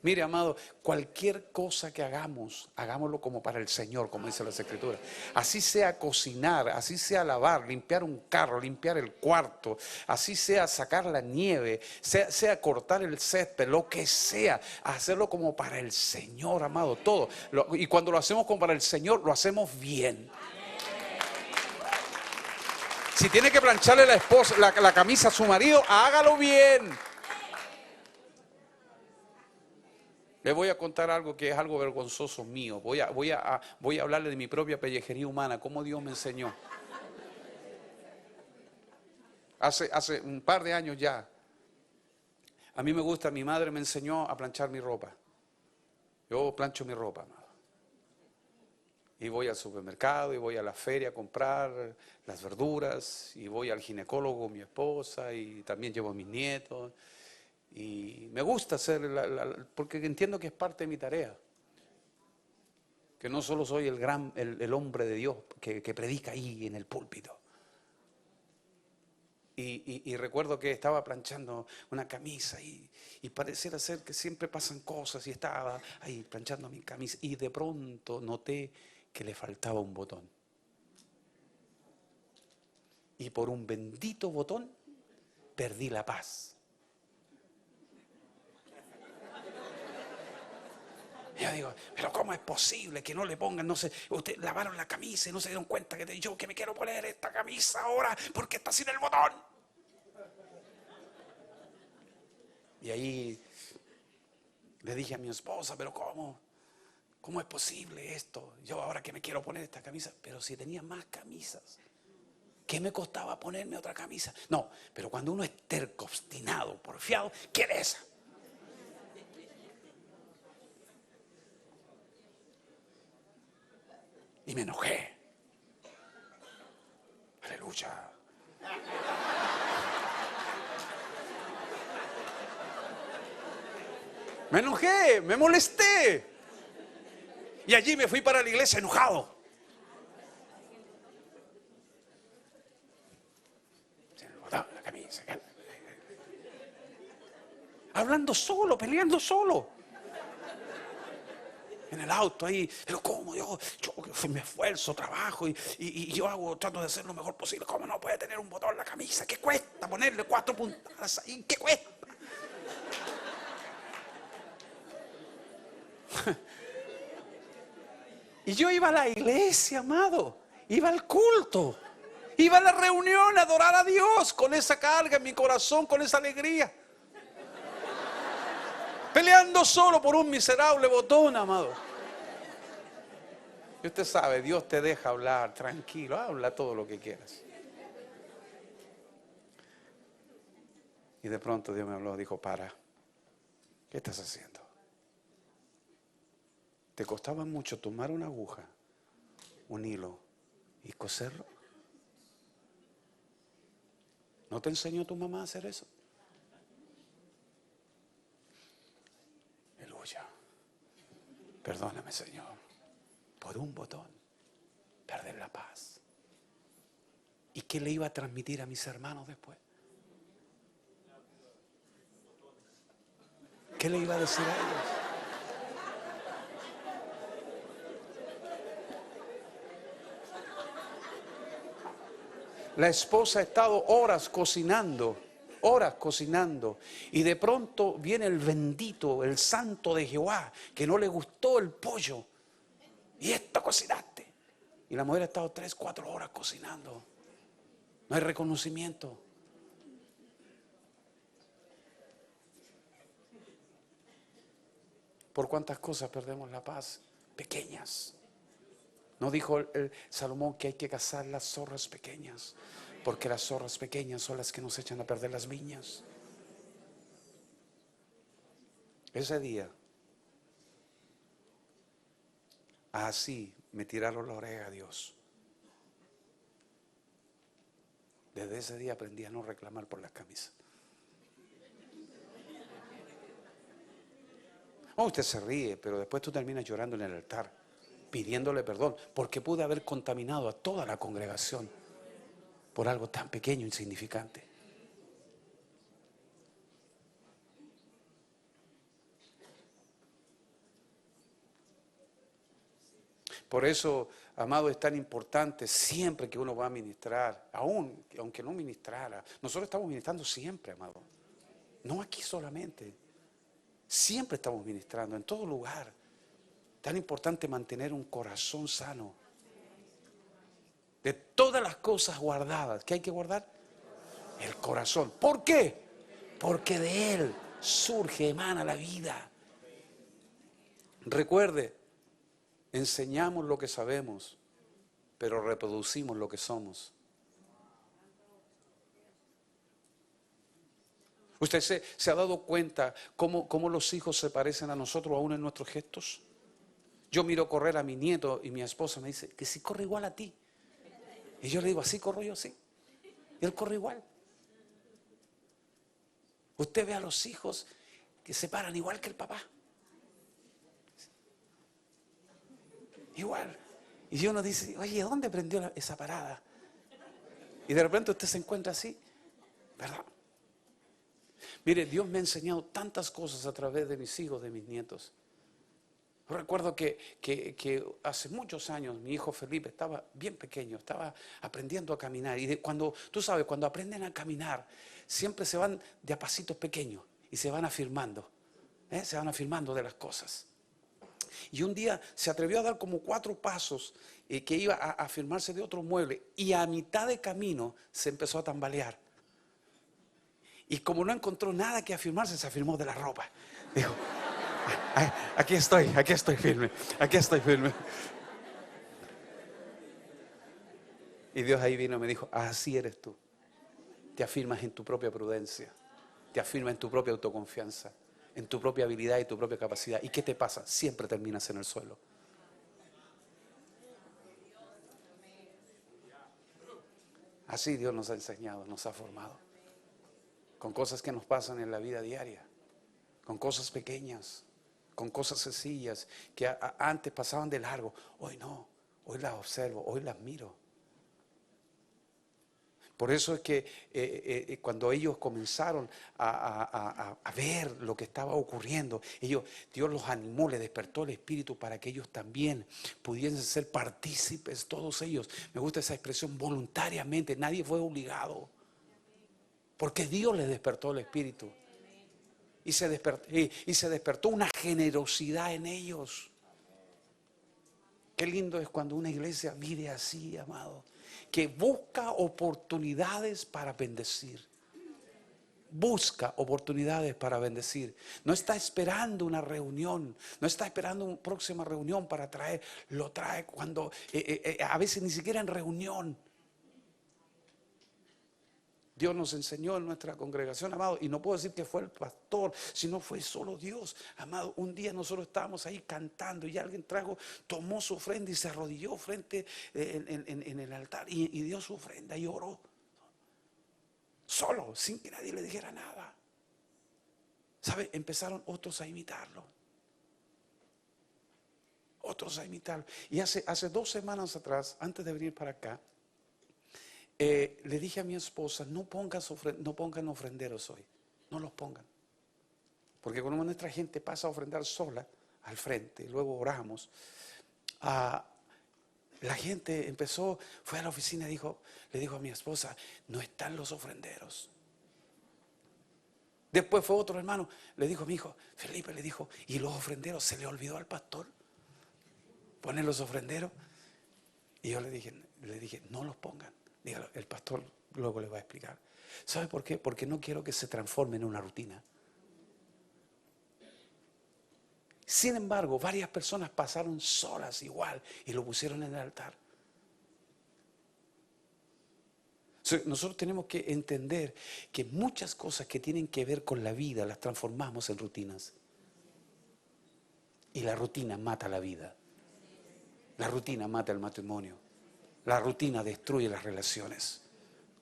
Mire, amado, cualquier cosa que hagamos, hagámoslo como para el Señor, como dice las Escrituras. Así sea cocinar, así sea lavar, limpiar un carro, limpiar el cuarto, así sea sacar la nieve, sea cortar el césped, lo que sea, hacerlo como para el Señor, amado, todo. Y cuando lo hacemos como para el Señor, lo hacemos bien. Si tiene que plancharle la camisa a su marido, hágalo bien. Les voy a contar algo que es algo vergonzoso mío. Voy a hablarle de mi propia pellejería humana, cómo Dios me enseñó. Hace un par de años ya, a mí me gusta, mi madre me enseñó a planchar mi ropa. Yo plancho mi ropa, amado. Y voy al supermercado, y voy a la feria a comprar las verduras, y voy al ginecólogo, mi esposa, y también llevo a mis nietos. Y me gusta hacer, porque entiendo que es parte de mi tarea. Que no solo soy el hombre de Dios que predica ahí en el púlpito. Y recuerdo que estaba planchando una camisa y pareciera ser que siempre pasan cosas y estaba ahí planchando mi camisa y de pronto noté que le faltaba un botón. Y por un bendito botón perdí la paz. Yo digo, pero ¿cómo es posible que no le pongan, no sé, ustedes lavaron la camisa y no se dieron cuenta que yo que me quiero poner esta camisa ahora porque está sin el botón? Y ahí le dije a mi esposa, pero ¿cómo es posible esto? Yo ahora que me quiero poner esta camisa, pero si tenía más camisas, ¿qué me costaba ponerme otra camisa? No, pero cuando uno es terco, obstinado, porfiado, quiere esa. Y me enojé. Aleluya. Me enojé, me molesté. Y allí me fui para la iglesia enojado. Se me botaba la camisa. Hablando solo, peleando solo. En el auto ahí, pero ¿cómo? Yo me esfuerzo, trabajo y yo trato de hacer lo mejor posible. ¿Cómo no puede tener un botón en la camisa? ¿Qué cuesta ponerle 4 puntadas ahí? ¿Qué cuesta? Y yo iba a la iglesia, amado, iba al culto, iba a la reunión a adorar a Dios con esa carga en mi corazón, con esa alegría. Peleando solo por un miserable botón, amado. Y usted sabe, Dios te deja hablar, tranquilo, habla todo lo que quieras. Y de pronto Dios me habló, dijo, para, ¿qué estás haciendo? ¿Te costaba mucho tomar una aguja, un hilo y coserlo? ¿No te enseñó tu mamá a hacer eso? Aleluya. Perdóname, Señor, por un botón, perder la paz. ¿Y qué le iba a transmitir a mis hermanos después? ¿Qué le iba a decir a ellos? La esposa ha estado horas cocinando, y de pronto viene el bendito, el santo de Jehová, que no le gustó el pollo. Y esto cocinaste. Y la mujer ha estado 3, 4 horas cocinando. No hay reconocimiento. ¿Por cuántas cosas perdemos la paz? Pequeñas. ¿No dijo el Salomón que hay que cazar las zorras pequeñas? Porque las zorras pequeñas son las que nos echan a perder las viñas. Ese día, así me tiraron la oreja a Dios. Desde ese día aprendí a no reclamar por las camisas. Oh, usted se ríe, pero después tú terminas llorando en el altar, pidiéndole perdón, porque pude haber contaminado a toda la congregación por algo tan pequeño e insignificante. Por eso, amado, es tan importante siempre que uno va a ministrar, aunque no ministrara. Nosotros estamos ministrando siempre, amado. No aquí solamente. Siempre estamos ministrando, en todo lugar. Tan importante mantener un corazón sano. De todas las cosas guardadas, ¿qué hay que guardar? El corazón. ¿Por qué? Porque de él surge, emana la vida. Recuerde, enseñamos lo que sabemos, pero reproducimos lo que somos. ¿Usted se ha dado cuenta cómo los hijos se parecen a nosotros aún en nuestros gestos? Yo miro correr a mi nieto y mi esposa me dice que si corre igual a ti. Y yo le digo, así corro yo, sí. Y él corre igual. Usted ve a los hijos que se paran igual que el papá. Igual. Y uno dice, oye, ¿dónde aprendió esa parada? Y de repente usted se encuentra así, ¿verdad? Mire, Dios me ha enseñado tantas cosas a través de mis hijos, de mis nietos. Recuerdo que hace muchos años mi hijo Felipe estaba bien pequeño, estaba aprendiendo a caminar. Y tú sabes, cuando aprenden a caminar, siempre se van de a pasitos pequeños y se van afirmando. Se van afirmando de las cosas. Y un día se atrevió a dar como 4 pasos que iba a afirmarse de otro mueble. Y a mitad de camino se empezó a tambalear. Y como no encontró nada que afirmarse, se afirmó de la ropa. Dijo, aquí estoy firme, aquí estoy firme. Y Dios ahí vino y me dijo, así eres tú. Te afirmas en tu propia prudencia, te afirmas en tu propia autoconfianza, en tu propia habilidad y tu propia capacidad. ¿Y qué te pasa? Siempre terminas en el suelo. Así Dios nos ha enseñado, nos ha formado. Con cosas que nos pasan en la vida diaria, con cosas pequeñas, con cosas sencillas que antes pasaban de largo. Hoy no, hoy las observo, hoy las miro. Por eso es que cuando ellos comenzaron a ver lo que estaba ocurriendo, Dios los animó, les despertó el espíritu para que ellos también pudiesen ser partícipes, todos ellos. Me gusta esa expresión, voluntariamente, nadie fue obligado. Porque Dios les despertó el espíritu. Y se despertó una generosidad en ellos. Qué lindo es cuando una iglesia vive así, amado, que busca oportunidades para bendecir. Busca oportunidades para bendecir. No está esperando una reunión, no está esperando una próxima reunión para traer. Lo trae cuando, a veces ni siquiera en reunión. Dios nos enseñó en nuestra congregación, amado, y no puedo decir que fue el pastor, sino fue solo Dios, amado. Un día nosotros estábamos ahí cantando y alguien tomó su ofrenda y se arrodilló frente en el altar y dio su ofrenda y oró. Solo, sin que nadie le dijera nada. ¿Sabe? Empezaron otros a imitarlo. Otros a imitarlo. Y hace 2 semanas atrás, antes de venir para acá, le dije a mi esposa, no pongan ofrenderos hoy, no los pongan. Porque cuando nuestra gente pasa a ofrendar sola al frente, y luego oramos, la gente empezó, fue a la oficina y le dijo a mi esposa, no están los ofrenderos. Después fue otro hermano, le dijo a mi hijo, Felipe, le dijo, ¿y los ofrenderos? ¿Se le olvidó al pastor poner los ofrenderos? Y yo le dije, no los pongan. Dígalo, el pastor luego le va a explicar. ¿Sabe por qué? Porque no quiero que se transforme en una rutina. Sin embargo, varias personas pasaron solas igual y lo pusieron en el altar. Nosotros tenemos que entender que muchas cosas que tienen que ver con la vida las transformamos en rutinas. Y la rutina mata la vida. La rutina mata el matrimonio. La rutina destruye las relaciones.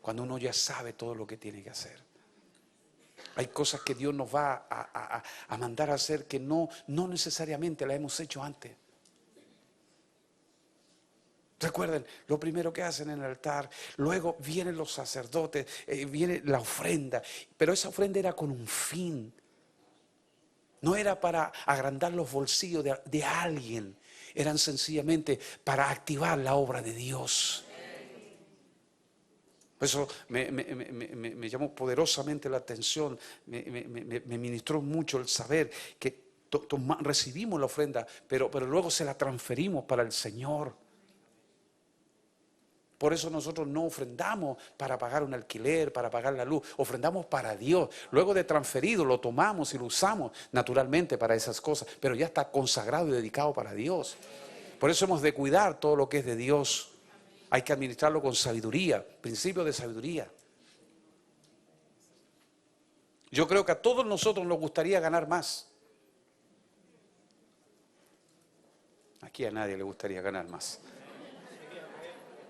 Cuando uno ya sabe todo lo que tiene que hacer. Hay cosas que Dios nos va a mandar a hacer que no necesariamente las hemos hecho antes. Recuerden, lo primero que hacen en el altar, luego vienen los sacerdotes, viene la ofrenda, pero esa ofrenda era con un fin. No era para agrandar los bolsillos de alguien, eran sencillamente para activar la obra de Dios. Eso me llamó poderosamente la atención, me ministró mucho el saber que recibimos la ofrenda, pero luego se la transferimos para el Señor. Por eso nosotros no ofrendamos para pagar un alquiler, para pagar la luz, ofrendamos para Dios. Luego de transferido lo tomamos y lo usamos naturalmente para esas cosas, pero ya está consagrado y dedicado para Dios. Por eso hemos de cuidar todo lo que es de Dios. Hay que administrarlo con sabiduría, principio de sabiduría. Yo creo que a todos nosotros nos gustaría ganar más. Aquí a nadie le gustaría ganar más.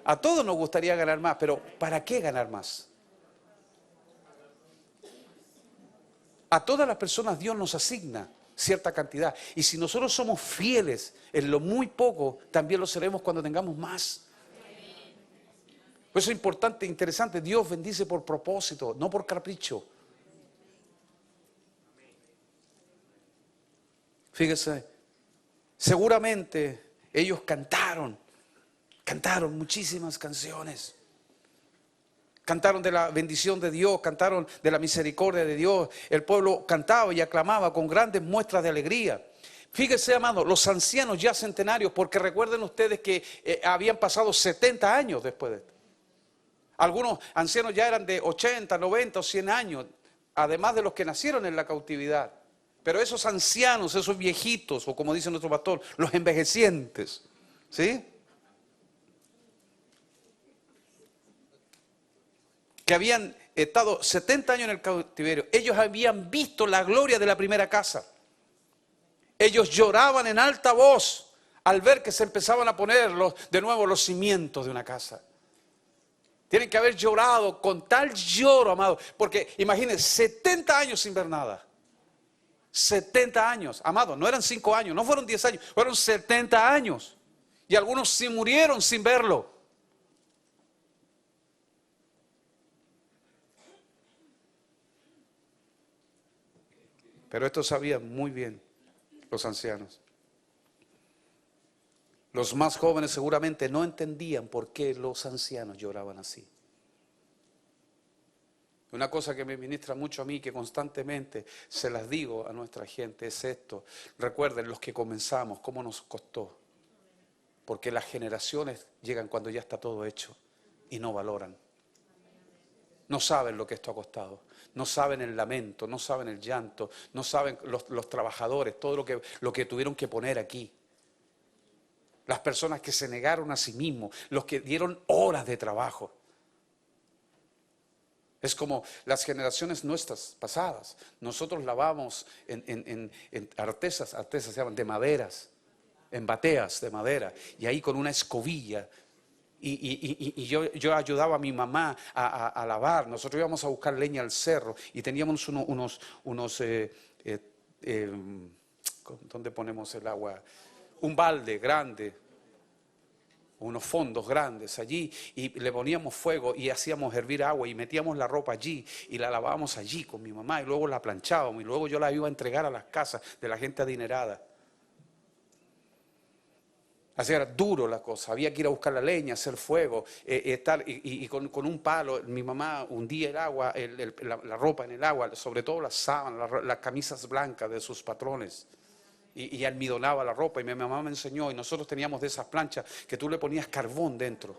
A todos nos gustaría ganar más, pero ¿para qué ganar más? A todas las personas Dios nos asigna cierta cantidad. Y si nosotros somos fieles en lo muy poco, también lo seremos cuando tengamos más. Por eso es importante, interesante, Dios bendice por propósito, no por capricho. Fíjese, seguramente ellos cantaron muchísimas canciones. Cantaron de la bendición de Dios, cantaron de la misericordia de Dios. El pueblo cantaba y aclamaba con grandes muestras de alegría. Fíjese, amado, los ancianos ya centenarios, porque recuerden ustedes que habían pasado 70 años después de esto. Algunos ancianos ya eran de 80, 90 o 100 años, además de los que nacieron en la cautividad. Pero esos ancianos, esos viejitos, o como dice nuestro pastor, los envejecientes, ¿sí?, que habían estado 70 años en el cautiverio, ellos habían visto la gloria de la primera casa. Ellos lloraban en alta voz al ver que se empezaban a poner de nuevo los cimientos de una casa. Tienen que haber llorado con tal lloro, amado, porque imagínense, 70 años sin ver nada. 70 años, amado, no eran 5 años, no fueron 10 años, fueron 70 años. Y algunos se murieron sin verlo. Pero esto sabían muy bien los ancianos. Los más jóvenes seguramente no entendían por qué los ancianos lloraban así. Una cosa que me ministra mucho a mí, que constantemente se las digo a nuestra gente, es esto. Recuerden, los que comenzamos, cómo nos costó. Porque las generaciones llegan cuando ya está todo hecho y no valoran. No saben lo que esto ha costado. No saben el lamento, no saben el llanto, no saben los trabajadores, todo lo que tuvieron que poner aquí. Las personas que se negaron a sí mismos, los que dieron horas de trabajo. Es como las generaciones nuestras pasadas. Nosotros lavamos en artesas se llaman, de maderas, en bateas de madera, y ahí con una escobilla. Y yo ayudaba a mi mamá a lavar. Nosotros íbamos a buscar leña al cerro y teníamos unos ¿dónde ponemos el agua? Un balde grande, unos fondos grandes allí, y le poníamos fuego y hacíamos hervir agua y metíamos la ropa allí y la lavábamos allí con mi mamá y luego la planchábamos y luego yo la iba a entregar a las casas de la gente adinerada. Así era duro la cosa, había que ir a buscar la leña, hacer fuego, y con un palo. Mi mamá hundía el agua, la ropa en el agua, sobre todo las sábanas, las camisas blancas de sus patrones, y almidonaba la ropa. Y mi mamá me enseñó, y nosotros teníamos de esas planchas que tú le ponías carbón dentro,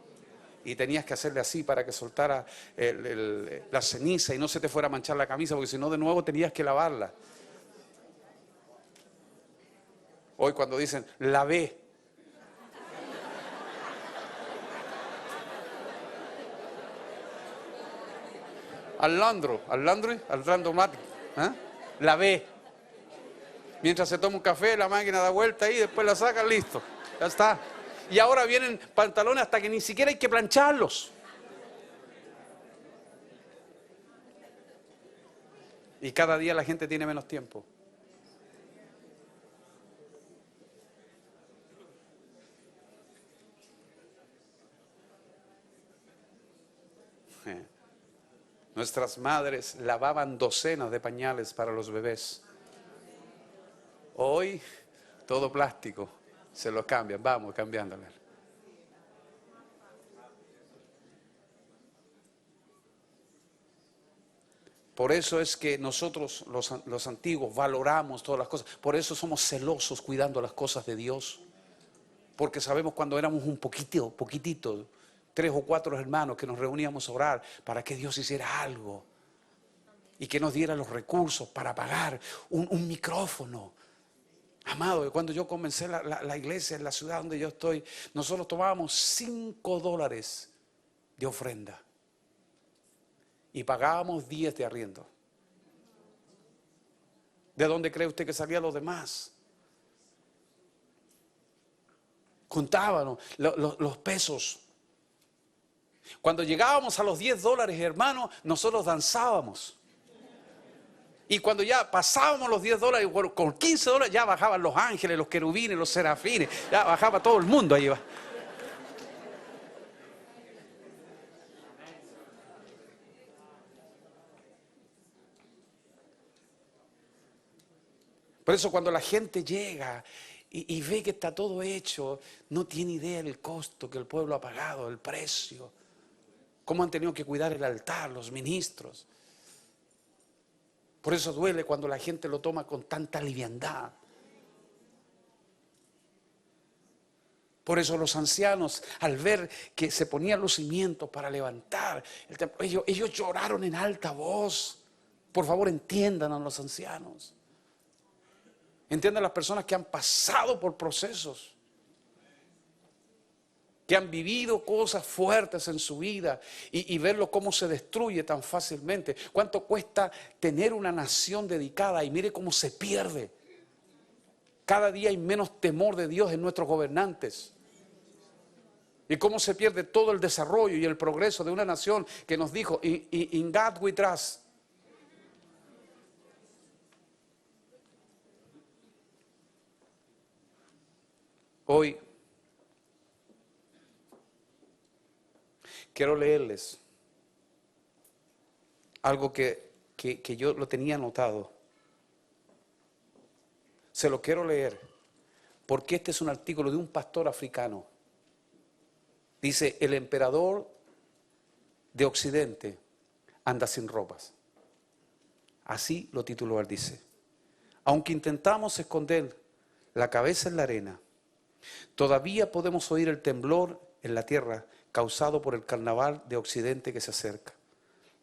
y tenías que hacerle así para que soltara la ceniza y no se te fuera a manchar la camisa, porque si no de nuevo tenías que lavarla. Hoy cuando dicen, lavé. Al landromático, ¿eh? Lavé. Mientras se toma un café, la máquina da vuelta ahí, después la saca, listo, ya está. Y ahora vienen pantalones hasta que ni siquiera hay que plancharlos. Y cada día la gente tiene menos tiempo. Nuestras madres lavaban docenas de pañales para los bebés. Hoy, todo plástico, se lo cambian, vamos cambiándole. Por eso es que nosotros, los antiguos, valoramos todas las cosas. Por eso somos celosos cuidando las cosas de Dios. Porque sabemos cuando éramos un poquitito, 3 o 4 hermanos que nos reuníamos a orar para que Dios hiciera algo y que nos diera los recursos para pagar un micrófono. Amado, cuando yo comencé la iglesia en la ciudad donde yo estoy, nosotros tomábamos $5 de ofrenda y pagábamos 10 de arriendo. ¿De dónde cree usted que salían los demás? Contábamos los pesos. Cuando llegábamos a los $10, hermano, nosotros danzábamos. Y cuando ya pasábamos los $10, con $15 ya bajaban los ángeles, los querubines, los serafines, ya bajaba todo el mundo ahí. Por eso cuando la gente llega y ve que está todo hecho, no tiene idea del costo que el pueblo ha pagado, el precio. Cómo han tenido que cuidar el altar, los ministros. Por eso duele cuando la gente lo toma con tanta liviandad. Por eso los ancianos, al ver que se ponían los cimientos para levantar el templo, ellos lloraron en alta voz. Por favor, entiendan a los ancianos. Entiendan a las personas que han pasado por procesos, que han vivido cosas fuertes en su vida y verlo cómo se destruye tan fácilmente. ¿Cuánto cuesta tener una nación dedicada? Y mire cómo se pierde. Cada día hay menos temor de Dios en nuestros gobernantes. Y cómo se pierde todo el desarrollo y el progreso de una nación que nos dijo, in God we trust. Hoy quiero leerles algo que yo lo tenía anotado. Se lo quiero leer porque este es un artículo de un pastor africano. Dice, el emperador de Occidente anda sin ropas. Así lo tituló él, dice. Aunque intentamos esconder la cabeza en la arena, todavía podemos oír el temblor en la tierra causado por el carnaval de Occidente que se acerca.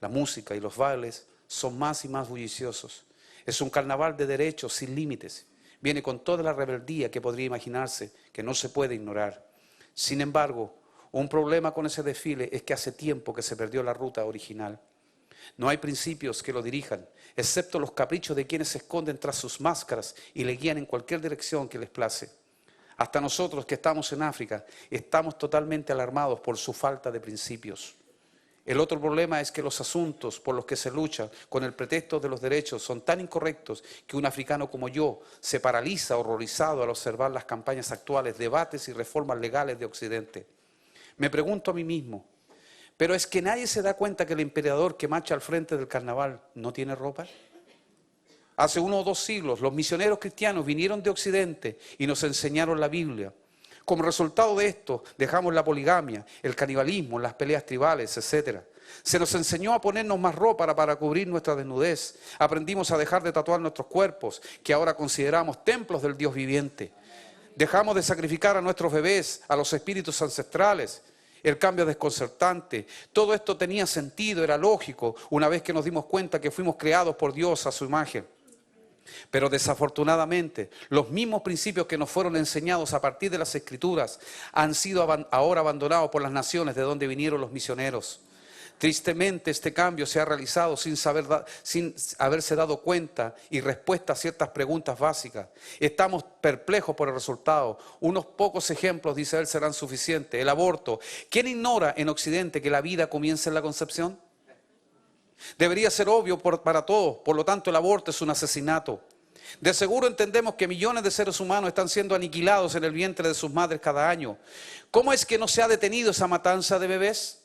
La música y los bailes son más y más bulliciosos. Es un carnaval de derechos sin límites. Viene con toda la rebeldía que podría imaginarse, que no se puede ignorar. Sin embargo, un problema con ese desfile es que hace tiempo que se perdió la ruta original. No hay principios que lo dirijan, excepto los caprichos de quienes se esconden tras sus máscaras y le guían en cualquier dirección que les place. Hasta nosotros que estamos en África estamos totalmente alarmados por su falta de principios. El otro problema es que los asuntos por los que se lucha con el pretexto de los derechos son tan incorrectos que un africano como yo se paraliza horrorizado al observar las campañas actuales, debates y reformas legales de Occidente. Me pregunto a mí mismo, ¿pero es que nadie se da cuenta que el emperador que marcha al frente del carnaval no tiene ropa? Hace 1 o 2 siglos los misioneros cristianos vinieron de Occidente y nos enseñaron la Biblia. Como resultado de esto, dejamos la poligamia, el canibalismo, las peleas tribales, etc. Se nos enseñó a ponernos más ropa para cubrir nuestra desnudez. Aprendimos a dejar de tatuar nuestros cuerpos, que ahora consideramos templos del Dios viviente. Dejamos de sacrificar a nuestros bebés, a los espíritus ancestrales. El cambio desconcertante. Todo esto tenía sentido, era lógico, una vez que nos dimos cuenta que fuimos creados por Dios a su imagen. Pero desafortunadamente, los mismos principios que nos fueron enseñados a partir de las Escrituras han sido ahora abandonados por las naciones de donde vinieron los misioneros. Tristemente, este cambio se ha realizado sin haberse dado cuenta y respuesta a ciertas preguntas básicas. Estamos perplejos por el resultado. Unos pocos ejemplos, dice él, serán suficientes. El aborto. ¿Quién ignora en Occidente que la vida comienza en la concepción? Debería ser obvio para todos, por lo tanto el aborto es un asesinato. De seguro entendemos que millones de seres humanos están siendo aniquilados en el vientre de sus madres cada año. ¿Cómo es que no se ha detenido esa matanza de bebés?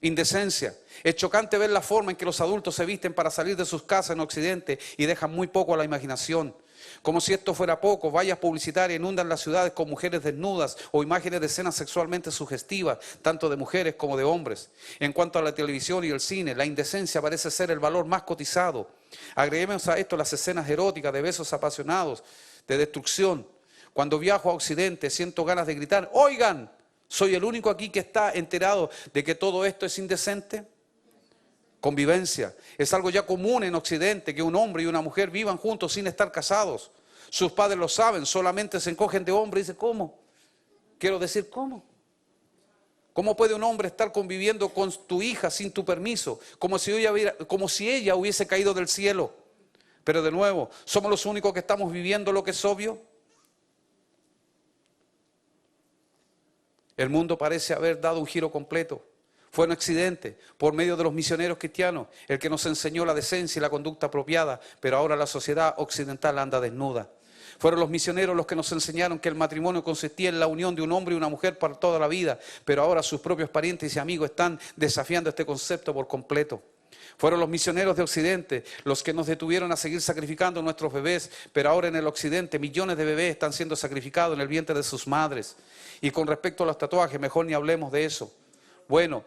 Indecencia. Es chocante ver la forma en que los adultos se visten para salir de sus casas en Occidente y dejan muy poco a la imaginación. Como si esto fuera poco, vallas publicitarias inundan las ciudades con mujeres desnudas o imágenes de escenas sexualmente sugestivas, tanto de mujeres como de hombres. En cuanto a la televisión y el cine, la indecencia parece ser el valor más cotizado. Agreguemos a esto las escenas eróticas de besos apasionados, de destrucción. Cuando viajo a Occidente siento ganas de gritar: ¡oigan! ¿Soy el único aquí que está enterado de que todo esto es indecente? Convivencia. Es algo ya común en Occidente que un hombre y una mujer vivan juntos sin estar casados. Sus padres lo saben, solamente se encogen de hombro y dicen: ¿cómo? Quiero decir, ¿cómo? ¿Cómo puede un hombre estar conviviendo con tu hija sin tu permiso? Como si ella hubiese caído del cielo. Pero de nuevo, ¿somos los únicos que estamos viviendo lo que es obvio? El mundo parece haber dado un giro completo. Fue un accidente, por medio de los misioneros cristianos, el que nos enseñó la decencia y la conducta apropiada, pero ahora la sociedad occidental anda desnuda. Fueron los misioneros los que nos enseñaron que el matrimonio consistía en la unión de un hombre y una mujer para toda la vida, pero ahora sus propios parientes y amigos están desafiando este concepto por completo. Fueron los misioneros de Occidente los que nos detuvieron a seguir sacrificando nuestros bebés, pero ahora en el Occidente millones de bebés están siendo sacrificados en el vientre de sus madres. Y con respecto a los tatuajes, mejor ni hablemos de eso. Bueno,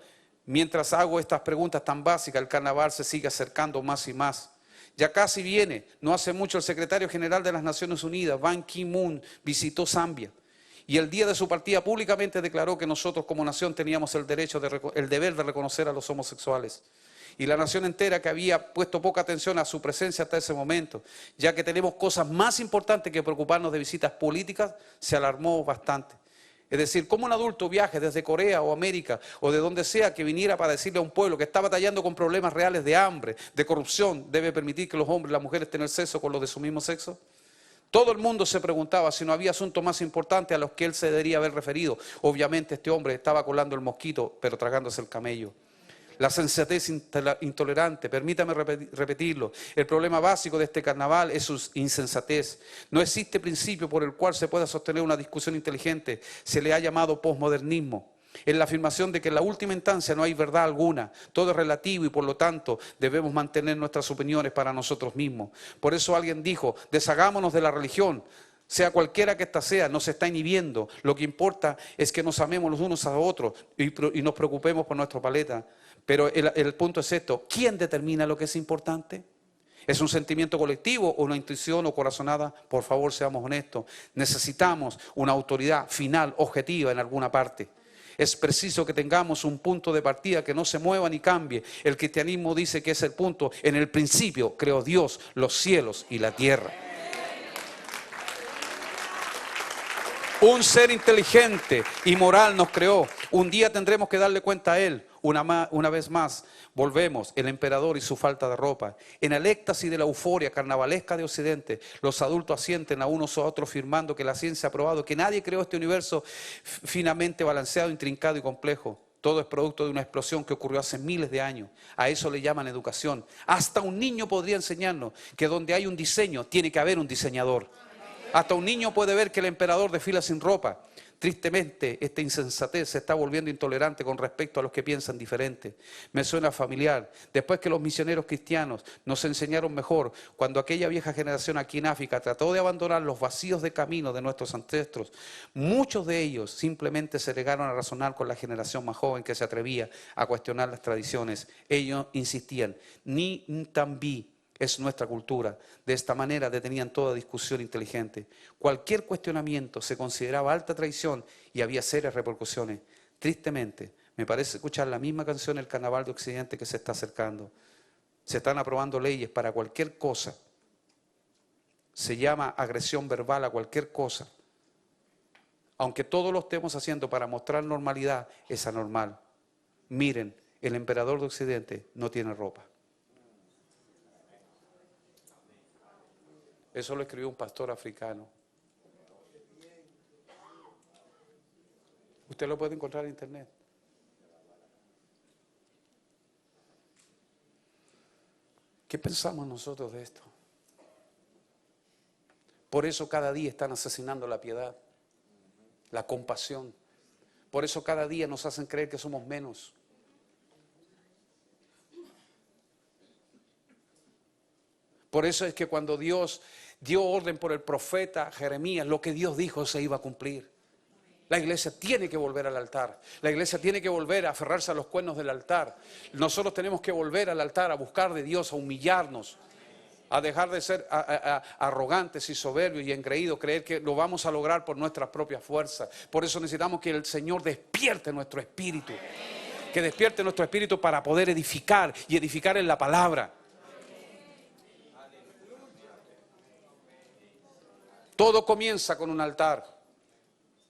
mientras hago estas preguntas tan básicas, el carnaval se sigue acercando más y más. Ya casi viene. No hace mucho el secretario general de las Naciones Unidas, Ban Ki-moon, visitó Zambia. Y el día de su partida públicamente declaró que nosotros como nación teníamos el deber de reconocer a los homosexuales. Y la nación entera, que había puesto poca atención a su presencia hasta ese momento, ya que tenemos cosas más importantes que preocuparnos de visitas políticas, se alarmó bastante. Es decir, ¿cómo un adulto viaje desde Corea o América o de donde sea que viniera para decirle a un pueblo que está batallando con problemas reales de hambre, de corrupción, debe permitir que los hombres y las mujeres tengan sexo con los de su mismo sexo? Todo el mundo se preguntaba si no había asuntos más importantes a los que él se debería haber referido. Obviamente este hombre estaba colando el mosquito, pero tragándose el camello. La sensatez intolerante, permítame repetirlo, el problema básico de este carnaval es su insensatez. No existe principio por el cual se pueda sostener una discusión inteligente. Se le ha llamado posmodernismo. Es la afirmación de que en la última instancia no hay verdad alguna, todo es relativo y por lo tanto debemos mantener nuestras opiniones para nosotros mismos. Por eso alguien dijo: deshagámonos de la religión. Sea cualquiera que ésta sea, no se está inhibiendo. Lo que importa es que nos amemos los unos a otros y nos preocupemos por nuestro planeta. Pero el punto es esto: ¿quién determina lo que es importante? ¿Es un sentimiento colectivo o una intuición o corazonada? Por favor, seamos honestos. Necesitamos una autoridad final, objetiva en alguna parte. Es preciso que tengamos un punto de partida que no se mueva ni cambie. El cristianismo dice que es el punto: en el principio creó Dios los cielos y la tierra. Un ser inteligente y moral nos creó. Un día tendremos que darle cuenta a Él. Una vez más, volvemos, el emperador y su falta de ropa. En el éxtasis de la euforia carnavalesca de Occidente, los adultos asienten a unos a otros firmando que la ciencia ha probado que nadie creó este universo finamente balanceado, intrincado y complejo. Todo es producto de una explosión que ocurrió hace miles de años. A eso le llaman educación. Hasta un niño podría enseñarnos que donde hay un diseño, tiene que haber un diseñador. Hasta un niño puede ver que el emperador desfila sin ropa. Tristemente, esta insensatez se está volviendo intolerante con respecto a los que piensan diferente. Me suena familiar. Después que los misioneros cristianos nos enseñaron mejor, cuando aquella vieja generación aquí en África trató de abandonar los vacíos de camino de nuestros ancestros, muchos de ellos simplemente se negaron a razonar con la generación más joven que se atrevía a cuestionar las tradiciones. Ellos insistían, ni tambi es nuestra cultura. De esta manera detenían toda discusión inteligente. Cualquier cuestionamiento se consideraba alta traición y había serias repercusiones. Tristemente, me parece escuchar la misma canción El Carnaval de Occidente que se está acercando. Se están aprobando leyes para cualquier cosa. Se llama agresión verbal a cualquier cosa. Aunque todo lo estemos haciendo para mostrar normalidad, es anormal. Miren, el emperador de Occidente no tiene ropa. Eso lo escribió un pastor africano. Usted lo puede encontrar en internet. ¿Qué pensamos nosotros de esto? Por eso cada día están asesinando la piedad, la compasión. Por eso cada día nos hacen creer que somos menos. Por eso es que cuando Dios dio orden por el profeta Jeremías, lo que Dios dijo se iba a cumplir. La iglesia tiene que volver al altar. La iglesia tiene que volver a aferrarse a los cuernos del altar. Nosotros tenemos que volver al altar, a buscar de Dios, a humillarnos, a dejar de ser arrogantes y soberbios y engreídos, creer que lo vamos a lograr por nuestras propias fuerzas. Por eso necesitamos que el Señor despierte nuestro espíritu. Que despierte nuestro espíritu para poder edificar y edificar en la palabra. Todo comienza con un altar,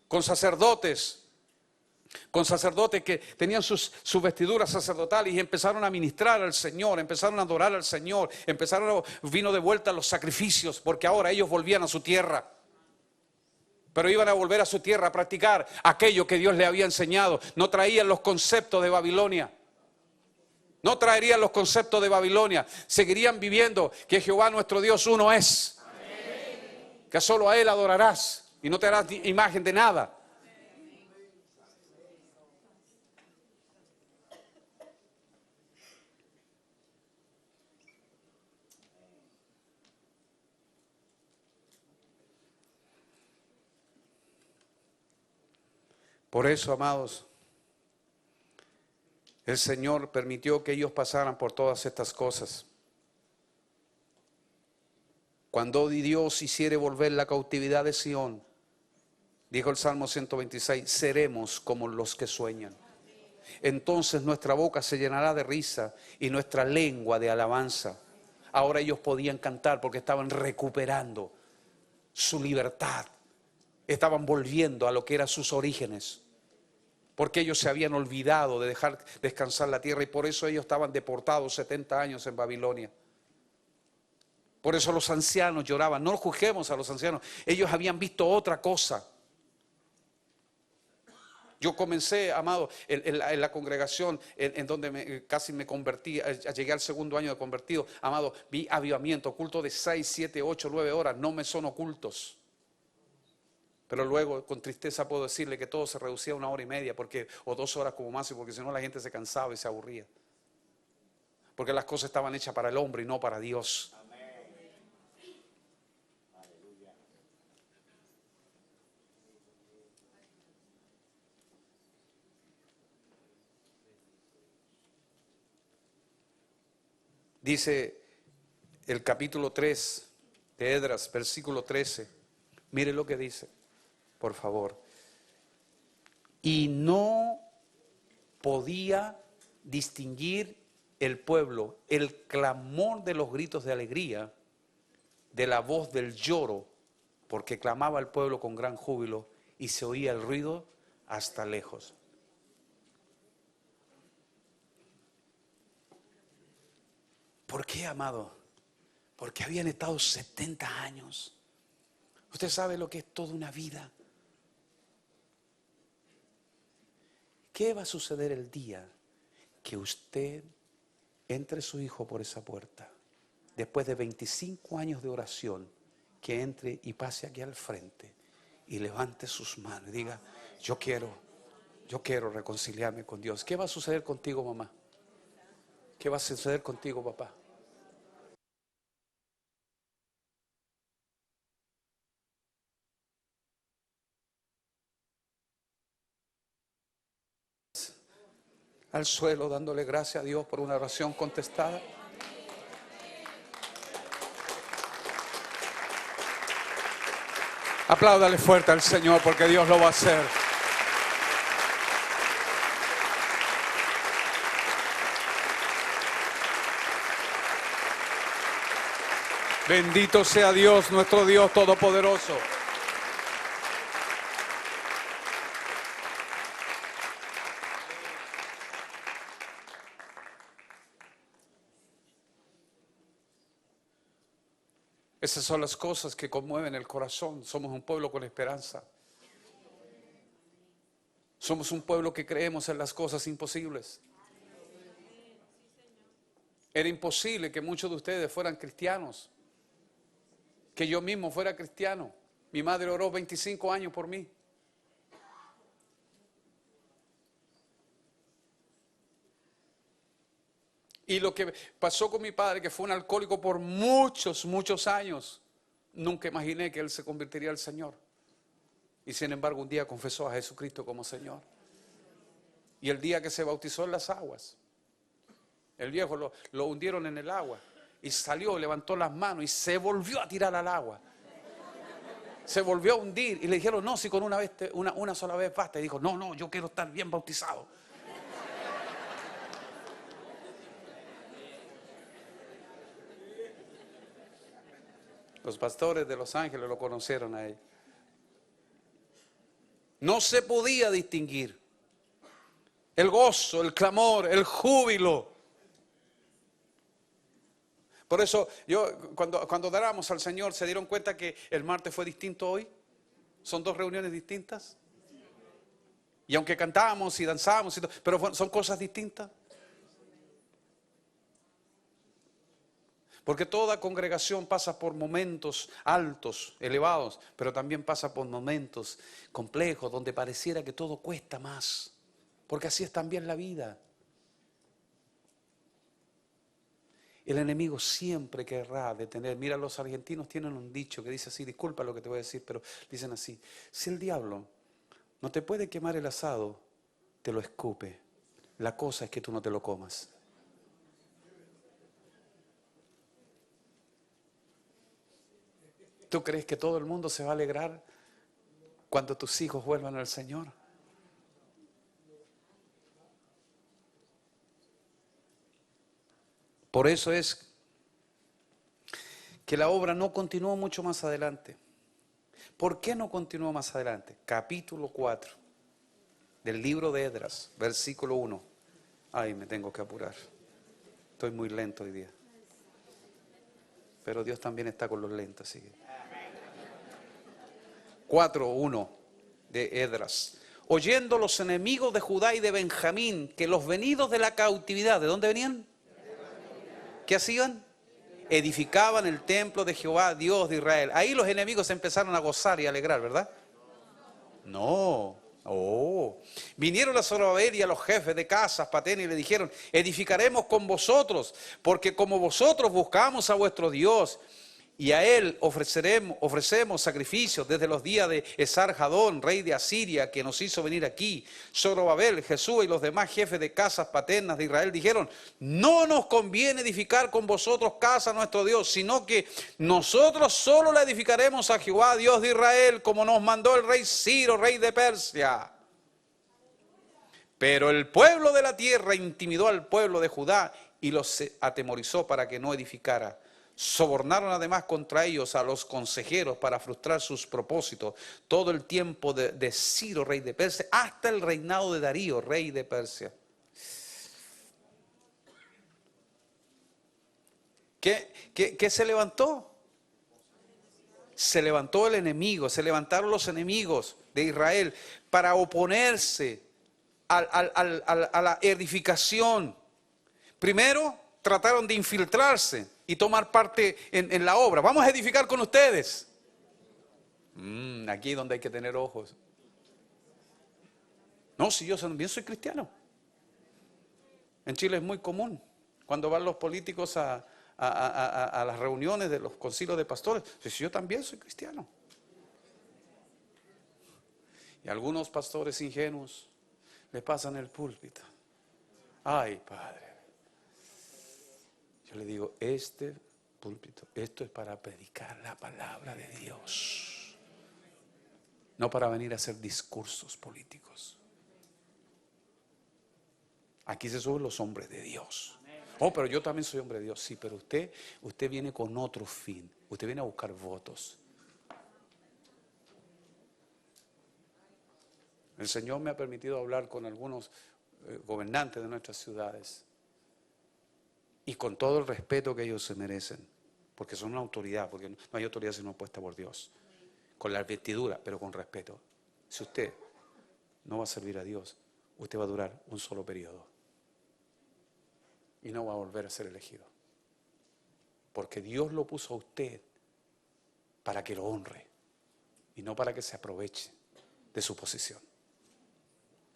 con sacerdotes que tenían sus vestiduras sacerdotales y empezaron a ministrar al Señor, empezaron a adorar al Señor, vino de vuelta los sacrificios, porque ahora ellos volvían a su tierra. Pero iban a volver a su tierra a practicar aquello que Dios les había enseñado. No traían los conceptos de Babilonia. No traerían los conceptos de Babilonia. Seguirían viviendo que Jehová nuestro Dios uno es. Que solo a Él adorarás y no te harás imagen de nada. Por eso, amados, el Señor permitió que ellos pasaran por todas estas cosas. Cuando Dios hiciere volver la cautividad de Sión, dijo el Salmo 126, seremos como los que sueñan. Entonces nuestra boca se llenará de risa y nuestra lengua de alabanza. Ahora ellos podían cantar porque estaban recuperando su libertad. Estaban volviendo a lo que eran sus orígenes. Porque ellos se habían olvidado de dejar descansar la tierra y por eso ellos estaban deportados 70 años en Babilonia. Por eso los ancianos lloraban. No juzguemos a los ancianos. Ellos habían visto otra cosa. Yo comencé, amado, en la congregación en donde casi me convertí, llegué al segundo año de convertido. Amado, vi avivamiento, culto de 6, 7, 8, 9 horas. No me son ocultos. Pero luego con tristeza puedo decirle que todo se reducía a 1 hora y media o 2 horas como máximo, porque si no la gente se cansaba y se aburría. Porque las cosas estaban hechas para el hombre y no para Dios. Dice el capítulo 3 de Esdras, versículo 13. Mire lo que dice, por favor. Y no podía distinguir el pueblo el clamor de los gritos de alegría de la voz del lloro, porque clamaba el pueblo con gran júbilo y se oía el ruido hasta lejos. ¿Por qué, amado? Porque habían estado 70 años. Usted sabe lo que es toda una vida. ¿Qué va a suceder el día que usted entre su hijo por esa puerta? Después de 25 años de oración, que entre y pase aquí al frente y levante sus manos y diga, yo quiero reconciliarme con Dios. ¿Qué va a suceder contigo, mamá? ¿Qué va a suceder contigo, papá? Al suelo dándole gracias a Dios por una oración contestada. Apláudale fuerte al Señor porque Dios lo va a hacer. Bendito sea Dios, nuestro Dios todopoderoso. Esas son las cosas que conmueven el corazón. Somos un pueblo con esperanza. Somos un pueblo que creemos en las cosas imposibles. Era imposible que muchos de ustedes fueran cristianos, que yo mismo fuera cristiano. Mi madre oró 25 años por mí. Y lo que pasó con mi padre, que fue un alcohólico por muchos años, nunca imaginé que él se convertiría al Señor. Y sin embargo un día confesó a Jesucristo como Señor. Y el día que se bautizó en las aguas, el viejo lo hundieron en el agua. Y salió, levantó las manos y se volvió a tirar al agua. Se volvió a hundir. Y le dijeron, no, si con una sola vez basta. Y dijo, no, yo quiero estar bien bautizado. Los pastores de Los Ángeles lo conocieron a él. No se podía distinguir el gozo, el clamor, el júbilo. Por eso cuando daramos al Señor, ¿se dieron cuenta que el martes fue distinto hoy? Son dos reuniones distintas. Y aunque cantábamos y danzábamos, pero son cosas distintas. Porque toda congregación pasa por momentos altos, elevados, pero también pasa por momentos complejos, donde pareciera que todo cuesta más. Porque así es también la vida. El enemigo siempre querrá detener. Mira, los argentinos tienen un dicho que dice así, disculpa lo que te voy a decir, pero dicen así: si el diablo no te puede quemar el asado, te lo escupe. La cosa es que tú no te lo comas. ¿Tú crees que todo el mundo se va a alegrar cuando tus hijos vuelvan al Señor? Por eso es que la obra no continuó mucho más adelante. ¿Por qué no continuó más adelante? Capítulo 4 del libro de Esdras, versículo 1. Ay, me tengo que apurar. Estoy muy lento hoy día. Pero Dios también está con los lentos, así que 4:1 de Esdras. Oyendo los enemigos de Judá y de Benjamín que los venidos de la cautividad, ¿de dónde venían? ¿Qué hacían? Edificaban el templo de Jehová, Dios de Israel. Ahí los enemigos se empezaron a gozar y a alegrar, ¿verdad? No. Vinieron a Zorobabel y a los jefes de casas, patenes, y le dijeron: edificaremos con vosotros, porque como vosotros buscamos a vuestro Dios, y a él ofrecemos sacrificios desde los días de Esar-Hadón, rey de Asiria, que nos hizo venir aquí. Zorobabel, Jesús y los demás jefes de casas paternas de Israel dijeron: no nos conviene edificar con vosotros casa a nuestro Dios, sino que nosotros solo la edificaremos a Jehová, Dios de Israel, como nos mandó el rey Ciro, rey de Persia. Pero el pueblo de la tierra intimidó al pueblo de Judá y los atemorizó para que no edificara. Sobornaron además contra ellos a los consejeros para frustrar sus propósitos todo el tiempo de Ciro, rey de Persia, hasta el reinado de Darío, rey de Persia. ¿Qué se levantó? Se levantó el enemigo, se levantaron los enemigos de Israel para oponerse a la edificación. Primero trataron de infiltrarse y tomar parte en la obra. Vamos a edificar con ustedes. Aquí es donde hay que tener ojos. No, si yo también soy cristiano. En Chile es muy común, cuando van los políticos a las reuniones de los concilios de pastores, si yo también soy cristiano. Y algunos pastores ingenuos le pasan el púlpito. Ay, Padre. Yo le digo, este púlpito, esto es para predicar la palabra de Dios, no para venir a hacer discursos políticos. Aquí se suben los hombres de Dios. Oh, pero yo también soy hombre de Dios. Sí, pero usted viene con otro fin. Usted viene a buscar votos. El Señor me ha permitido hablar con algunos gobernantes de nuestras ciudades. Y con todo el respeto que ellos se merecen. Porque son una autoridad. Porque no hay autoridad sino puesta por Dios. Con la vestidura, pero con respeto. Si usted no va a servir a Dios, usted va a durar un solo periodo. Y no va a volver a ser elegido. Porque Dios lo puso a usted para que lo honre. Y no para que se aproveche de su posición.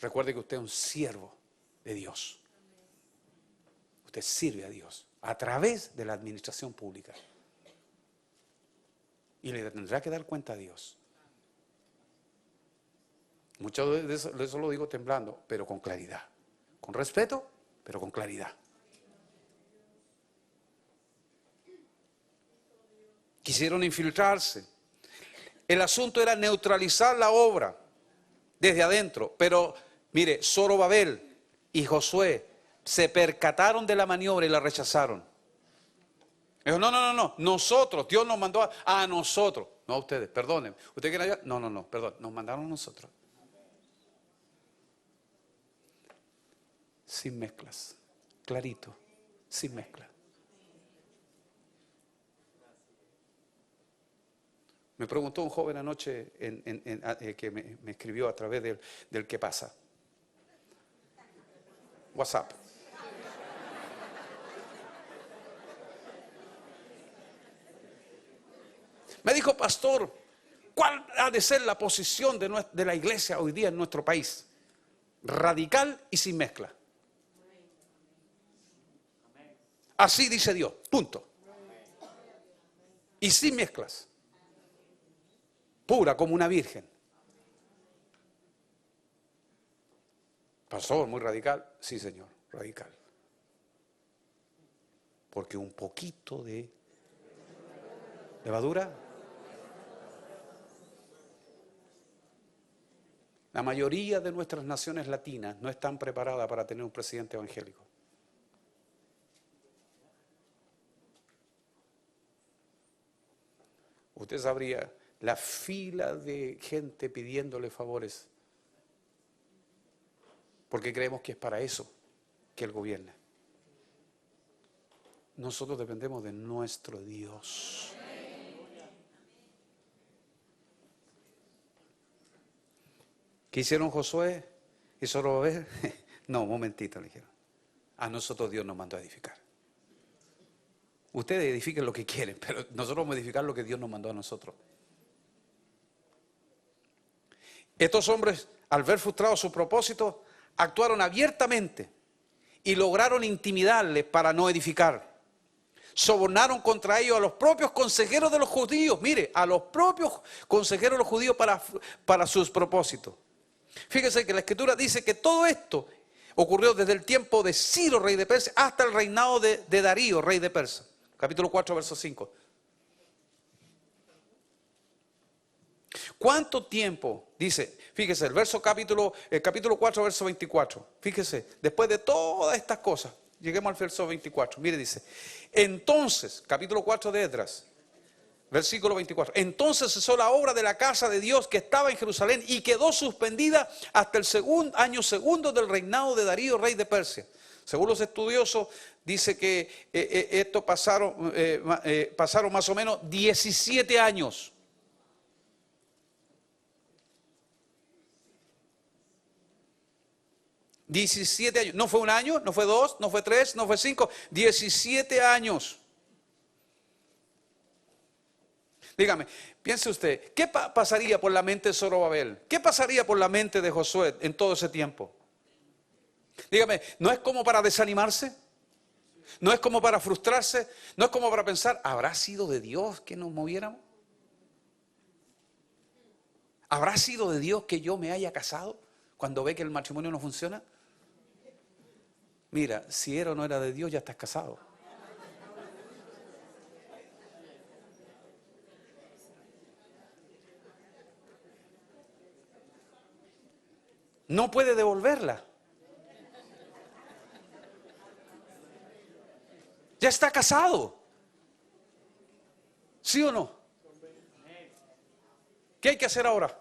Recuerde que usted es un siervo de Dios. Usted sirve a Dios a través de la administración pública. Y le tendrá que dar cuenta a Dios. Mucho de eso lo digo temblando, pero con claridad. Con respeto, pero con claridad. Quisieron infiltrarse. El asunto era neutralizar la obra desde adentro. Pero, mire, Zorobabel y Josué se percataron de la maniobra y la rechazaron. Dijo, no, nosotros, Dios nos mandó a nosotros. No a ustedes, perdonen. ¿Ustedes quieren ayudar? No, perdón, nos mandaron a nosotros. Sin mezclas, clarito, sin mezclas. Me preguntó un joven anoche que me escribió a través del ¿qué pasa? WhatsApp. Me dijo, pastor, ¿cuál ha de ser la posición de la iglesia hoy día en nuestro país? Radical y sin mezcla. Así dice Dios, punto. Y sin mezclas. Pura como una virgen. Pastor, muy radical. Sí, señor, radical. Porque un poquito de levadura. La mayoría de nuestras naciones latinas no están preparadas para tener un presidente evangélico. Usted sabría la fila de gente pidiéndole favores. Porque creemos que es para eso que Él gobierna. Nosotros dependemos de nuestro Dios. ¿Qué hicieron Josué y Zorobabel? No, un momentito, le dijeron. A nosotros Dios nos mandó a edificar. Ustedes edifiquen lo que quieren, pero nosotros vamos a edificar lo que Dios nos mandó a nosotros. Estos hombres, al ver frustrado su propósito, actuaron abiertamente y lograron intimidarles para no edificar. Sobornaron contra ellos a los propios consejeros de los judíos. Mire, a los propios consejeros de los judíos para sus propósitos. Fíjese que la Escritura dice que todo esto ocurrió desde el tiempo de Ciro, rey de Persia, hasta el reinado de Darío, rey de Persia. Capítulo 4, verso 5. ¿Cuánto tiempo? Dice, fíjese, el capítulo 4, verso 24. Fíjese, después de todas estas cosas, lleguemos al verso 24. Mire, dice, entonces, capítulo 4 de Esdras, versículo 24. Entonces cesó la obra de la casa de Dios que estaba en Jerusalén y quedó suspendida hasta el año segundo del reinado de Darío, rey de Persia. Según los estudiosos, dice que esto pasaron más o menos 17 años. No fue un año, no fue 2, no fue 3, no fue 5, 17 años. Dígame, piense usted, ¿qué pasaría por la mente de Zorobabel? ¿Qué pasaría por la mente de Josué en todo ese tiempo? Dígame, ¿no es como para desanimarse? ¿No es como para frustrarse? ¿No es como para pensar, ¿habrá sido de Dios que nos moviéramos? ¿Habrá sido de Dios que yo me haya casado cuando ve que el matrimonio no funciona? Mira, si era o no era de Dios, ya estás casado. No puede devolverla. Ya está casado. ¿Sí o no? ¿Qué hay que hacer ahora?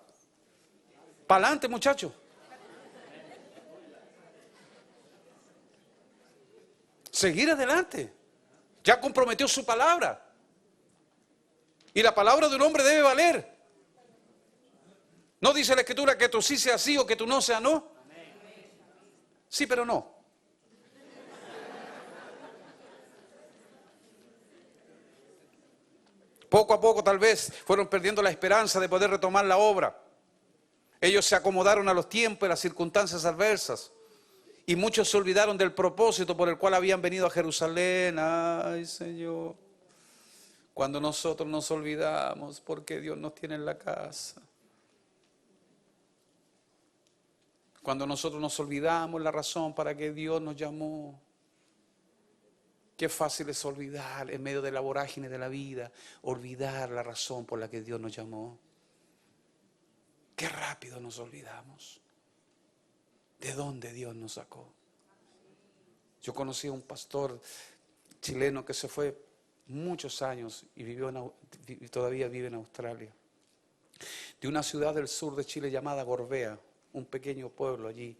Para adelante, muchachos. Seguir adelante. Ya comprometió su palabra. Y la palabra de un hombre debe valer. ¿No dice la Escritura que tú sí sea sí o que tú no sea no? Sí, pero no. Poco a poco tal vez fueron perdiendo la esperanza de poder retomar la obra. Ellos se acomodaron a los tiempos y las circunstancias adversas. Y muchos se olvidaron del propósito por el cual habían venido a Jerusalén. Ay, Señor. Cuando nosotros nos olvidamos porque Dios nos tiene en la casa. Cuando nosotros nos olvidamos la razón para que Dios nos llamó. Qué fácil es olvidar en medio de la vorágine de la vida, olvidar la razón por la que Dios nos llamó. Qué rápido nos olvidamos de dónde Dios nos sacó. Yo conocí a un pastor chileno que se fue muchos años y y todavía vive en Australia. De una ciudad del sur de Chile llamada Gorbea, un pequeño pueblo allí,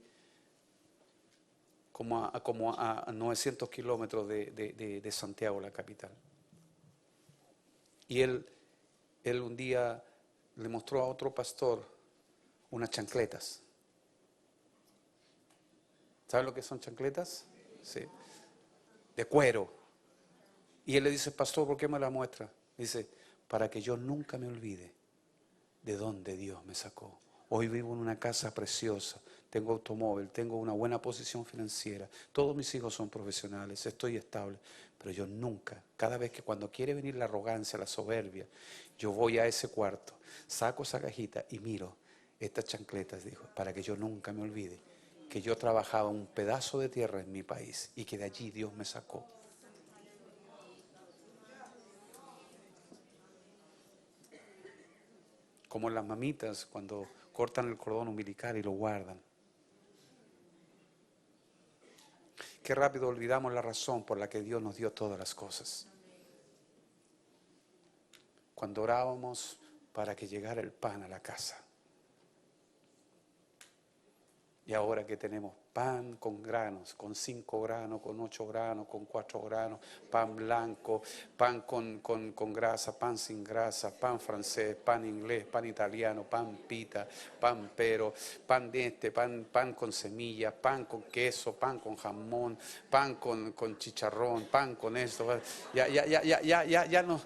como a 900 kilómetros de Santiago, la capital. Y él un día le mostró a otro pastor unas chancletas. ¿Saben lo que son chancletas? Sí. De cuero. Y él le dice, pastor, ¿por qué me la muestra? Dice, para que yo nunca me olvide de dónde Dios me sacó. Hoy vivo en una casa preciosa, tengo automóvil, tengo una buena posición financiera, todos mis hijos son profesionales, estoy estable, pero yo nunca, cada vez que cuando quiere venir la arrogancia, la soberbia, yo voy a ese cuarto, saco esa cajita y miro estas chancletas, dijo, para que yo nunca me olvide que yo trabajaba un pedazo de tierra en mi país y que de allí Dios me sacó. Como las mamitas cuando cortan el cordón umbilical y lo guardan. Qué rápido olvidamos la razón por la que Dios nos dio todas las cosas. Cuando orábamos para que llegara el pan a la casa. Y ahora que tenemos pan con granos, con 5 granos, con 8 granos, con 4 granos, pan blanco, pan con grasa, pan sin grasa, pan francés, pan inglés, pan italiano, pan pita, pan pero, pan pan con semillas, pan con queso, pan con jamón, pan con chicharrón, pan con esto. Ya no.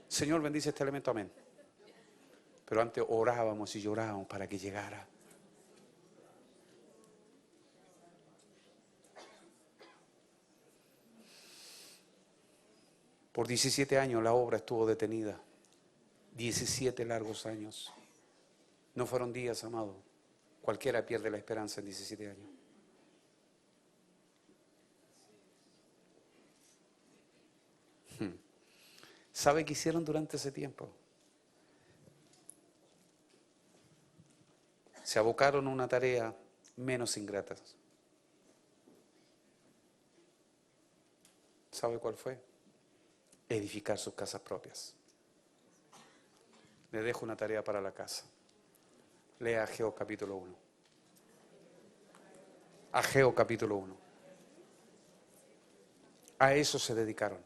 Señor, bendice este elemento, amén. Pero antes orábamos y llorábamos para que llegara. Por 17 años la obra estuvo detenida. 17 largos años. No fueron días, amado. Cualquiera pierde la esperanza en 17 años. ¿Sabe qué hicieron durante ese tiempo? Se abocaron a una tarea menos ingrata. ¿Sabe cuál fue? Edificar sus casas propias. Le dejo una tarea para la casa. Lea Ageo capítulo 1. Ageo capítulo 1. A eso se dedicaron.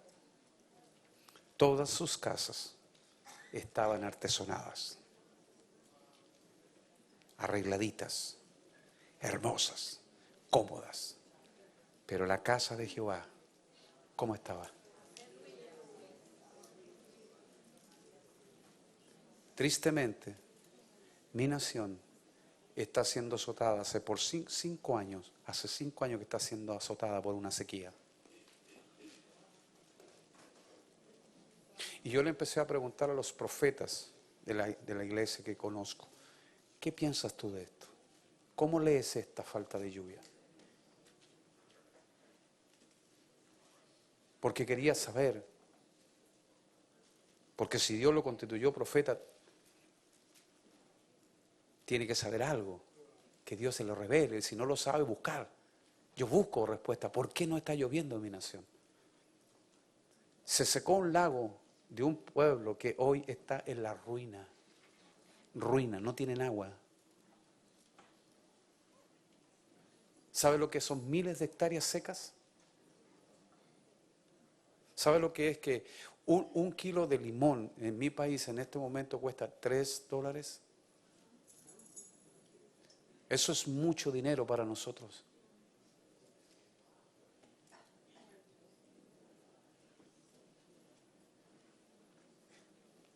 Todas sus casas estaban artesonadas, arregladitas, hermosas, cómodas. Pero la casa de Jehová, ¿cómo estaba? Tristemente, mi nación está siendo azotada hace 5 años que está siendo azotada por una sequía. Y yo le empecé a preguntar a los profetas de la iglesia que conozco, ¿qué piensas tú de esto? ¿Cómo lees esta falta de lluvia? Porque quería saber, porque si Dios lo constituyó profeta, tiene que saber algo, que Dios se lo revele. Si no lo sabe, buscar. Yo busco respuesta. ¿Por qué no está lloviendo en mi nación? Se secó un lago de un pueblo que hoy está en la ruina. Ruina, no tienen agua. ¿Sabe lo que son miles de hectáreas secas? ¿Sabe lo que es que un kilo de limón en mi país en este momento cuesta $3? Eso es mucho dinero para nosotros.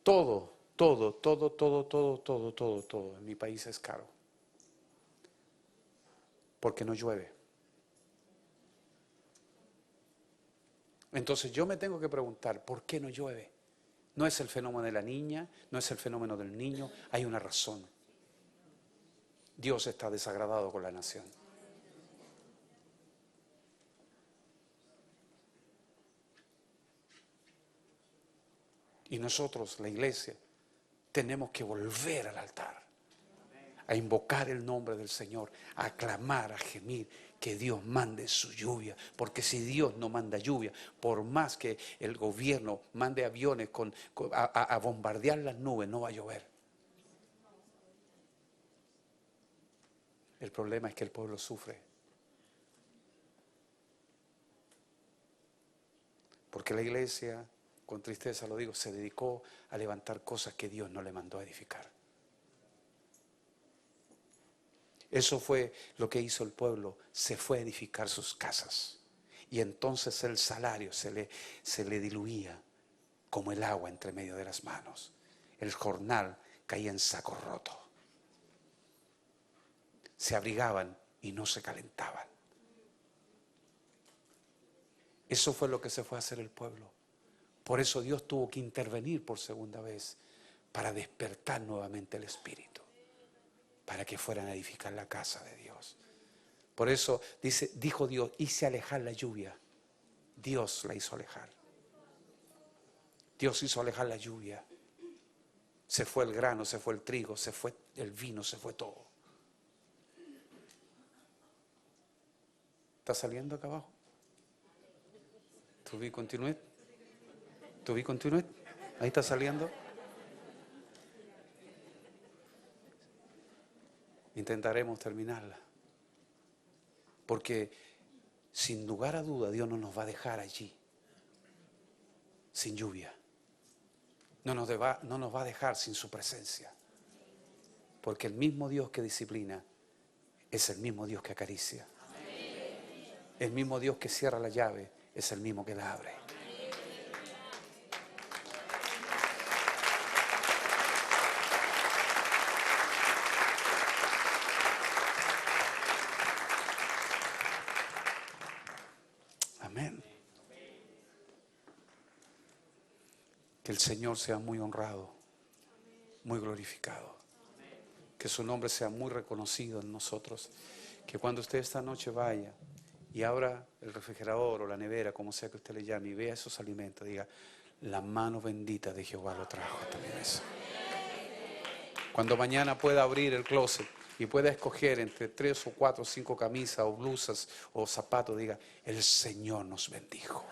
Todo en mi país es caro. Porque no llueve. Entonces yo me tengo que preguntar, ¿por qué no llueve? No es el fenómeno de la niña, no es el fenómeno del niño, hay una razón. Dios está desagradado con la nación. Y nosotros, la iglesia, tenemos que volver al altar, a invocar el nombre del Señor, a clamar, a gemir, que Dios mande su lluvia. Porque si Dios no manda lluvia, por más que el gobierno mande aviones a bombardear las nubes, no va a llover. El problema es que el pueblo sufre. Porque la iglesia, con tristeza lo digo, se dedicó a levantar cosas que Dios no le mandó a edificar. Eso fue lo que hizo el pueblo, se fue a edificar sus casas. Y entonces el salario se le diluía como el agua entre medio de las manos. El jornal caía en saco roto. Se abrigaban y no se calentaban. Eso fue lo que se fue a hacer el pueblo. Por eso Dios tuvo que intervenir por segunda vez para despertar nuevamente el espíritu, para que fueran a edificar la casa de Dios. Por eso dijo Dios, hice alejar la lluvia. Dios la hizo alejar. Dios hizo alejar la lluvia. Se fue el grano, se fue el trigo, se fue el vino, se fue todo. ¿Está saliendo acá abajo? ¿To be continued? ¿To be continued? Ahí está saliendo. Intentaremos terminarla. Porque sin lugar a duda Dios no nos va a dejar allí sin lluvia. No nos va a dejar sin su presencia. Porque el mismo Dios que disciplina es el mismo Dios que acaricia. El mismo Dios que cierra la llave es el mismo que la abre. Amén. Que el Señor sea muy honrado, muy glorificado. Que su nombre sea muy reconocido en nosotros. Que cuando usted esta noche vaya y abra el refrigerador o la nevera, como sea que usted le llame, y vea esos alimentos, diga, la mano bendita de Jehová lo trajo hasta mi mesa. Cuando mañana pueda abrir el closet y pueda escoger entre 3 o 4 o 5 camisas o blusas o zapatos, diga, el Señor nos bendijo.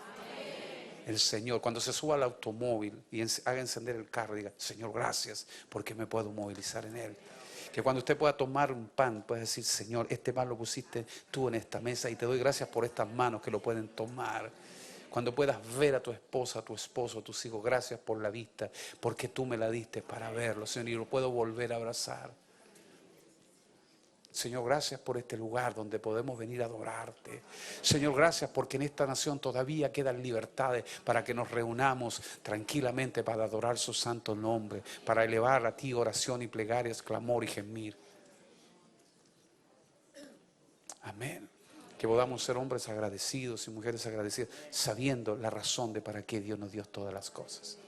El Señor, cuando se suba al automóvil y haga encender el carro, diga, Señor, gracias porque me puedo movilizar en él. Que cuando usted pueda tomar un pan, pueda decir, Señor, este pan lo pusiste tú en esta mesa y te doy gracias por estas manos que lo pueden tomar. Cuando puedas ver a tu esposa, a tu esposo, a tus hijos, gracias por la vista, porque tú me la diste para verlo, Señor, y lo puedo volver a abrazar. Señor, gracias por este lugar donde podemos venir a adorarte. Señor, gracias porque en esta nación todavía quedan libertades para que nos reunamos tranquilamente para adorar su santo nombre, para elevar a ti oración y plegarias, clamor y gemir. Amén. Que podamos ser hombres agradecidos y mujeres agradecidas, sabiendo la razón de para qué Dios nos dio todas las cosas.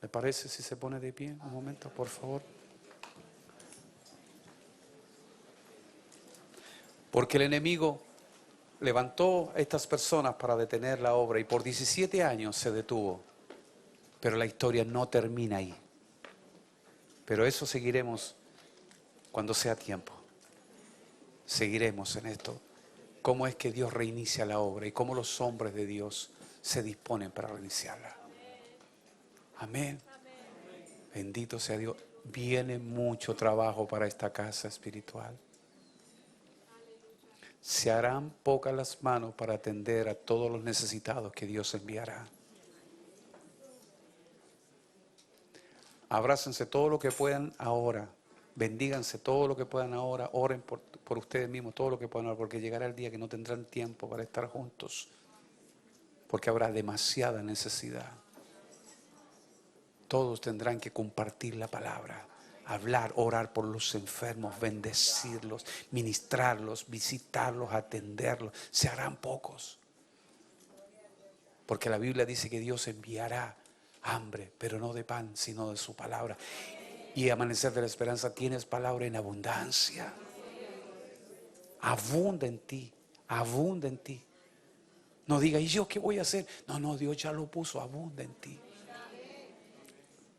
¿Me parece si se pone de pie un momento, por favor? Porque el enemigo levantó a estas personas para detener la obra y por 17 años se detuvo. Pero la historia no termina ahí. Pero eso seguiremos cuando sea tiempo. Seguiremos en esto. Cómo es que Dios reinicia la obra y cómo los hombres de Dios se disponen para reiniciarla. Amén. Bendito sea Dios. Viene mucho trabajo para esta casa espiritual. Se harán pocas las manos para atender a todos los necesitados que Dios enviará. Abrácense todo lo que puedan ahora. Bendíganse todo lo que puedan ahora. Oren por ustedes mismos todo lo que puedan ahora, porque llegará el día que no tendrán tiempo para estar juntos. Porque habrá demasiada necesidad. Todos tendrán que compartir la palabra. Hablar, orar por los enfermos, bendecirlos, ministrarlos, visitarlos, atenderlos. Se harán pocos. Porque la Biblia dice que Dios enviará hambre, pero no de pan, sino de su palabra. Y Amanecer de la Esperanza tienes palabra en abundancia. Abunda en ti, abunda en ti. No diga, ¿y yo qué voy a hacer? No, Dios ya lo puso, abunda en ti.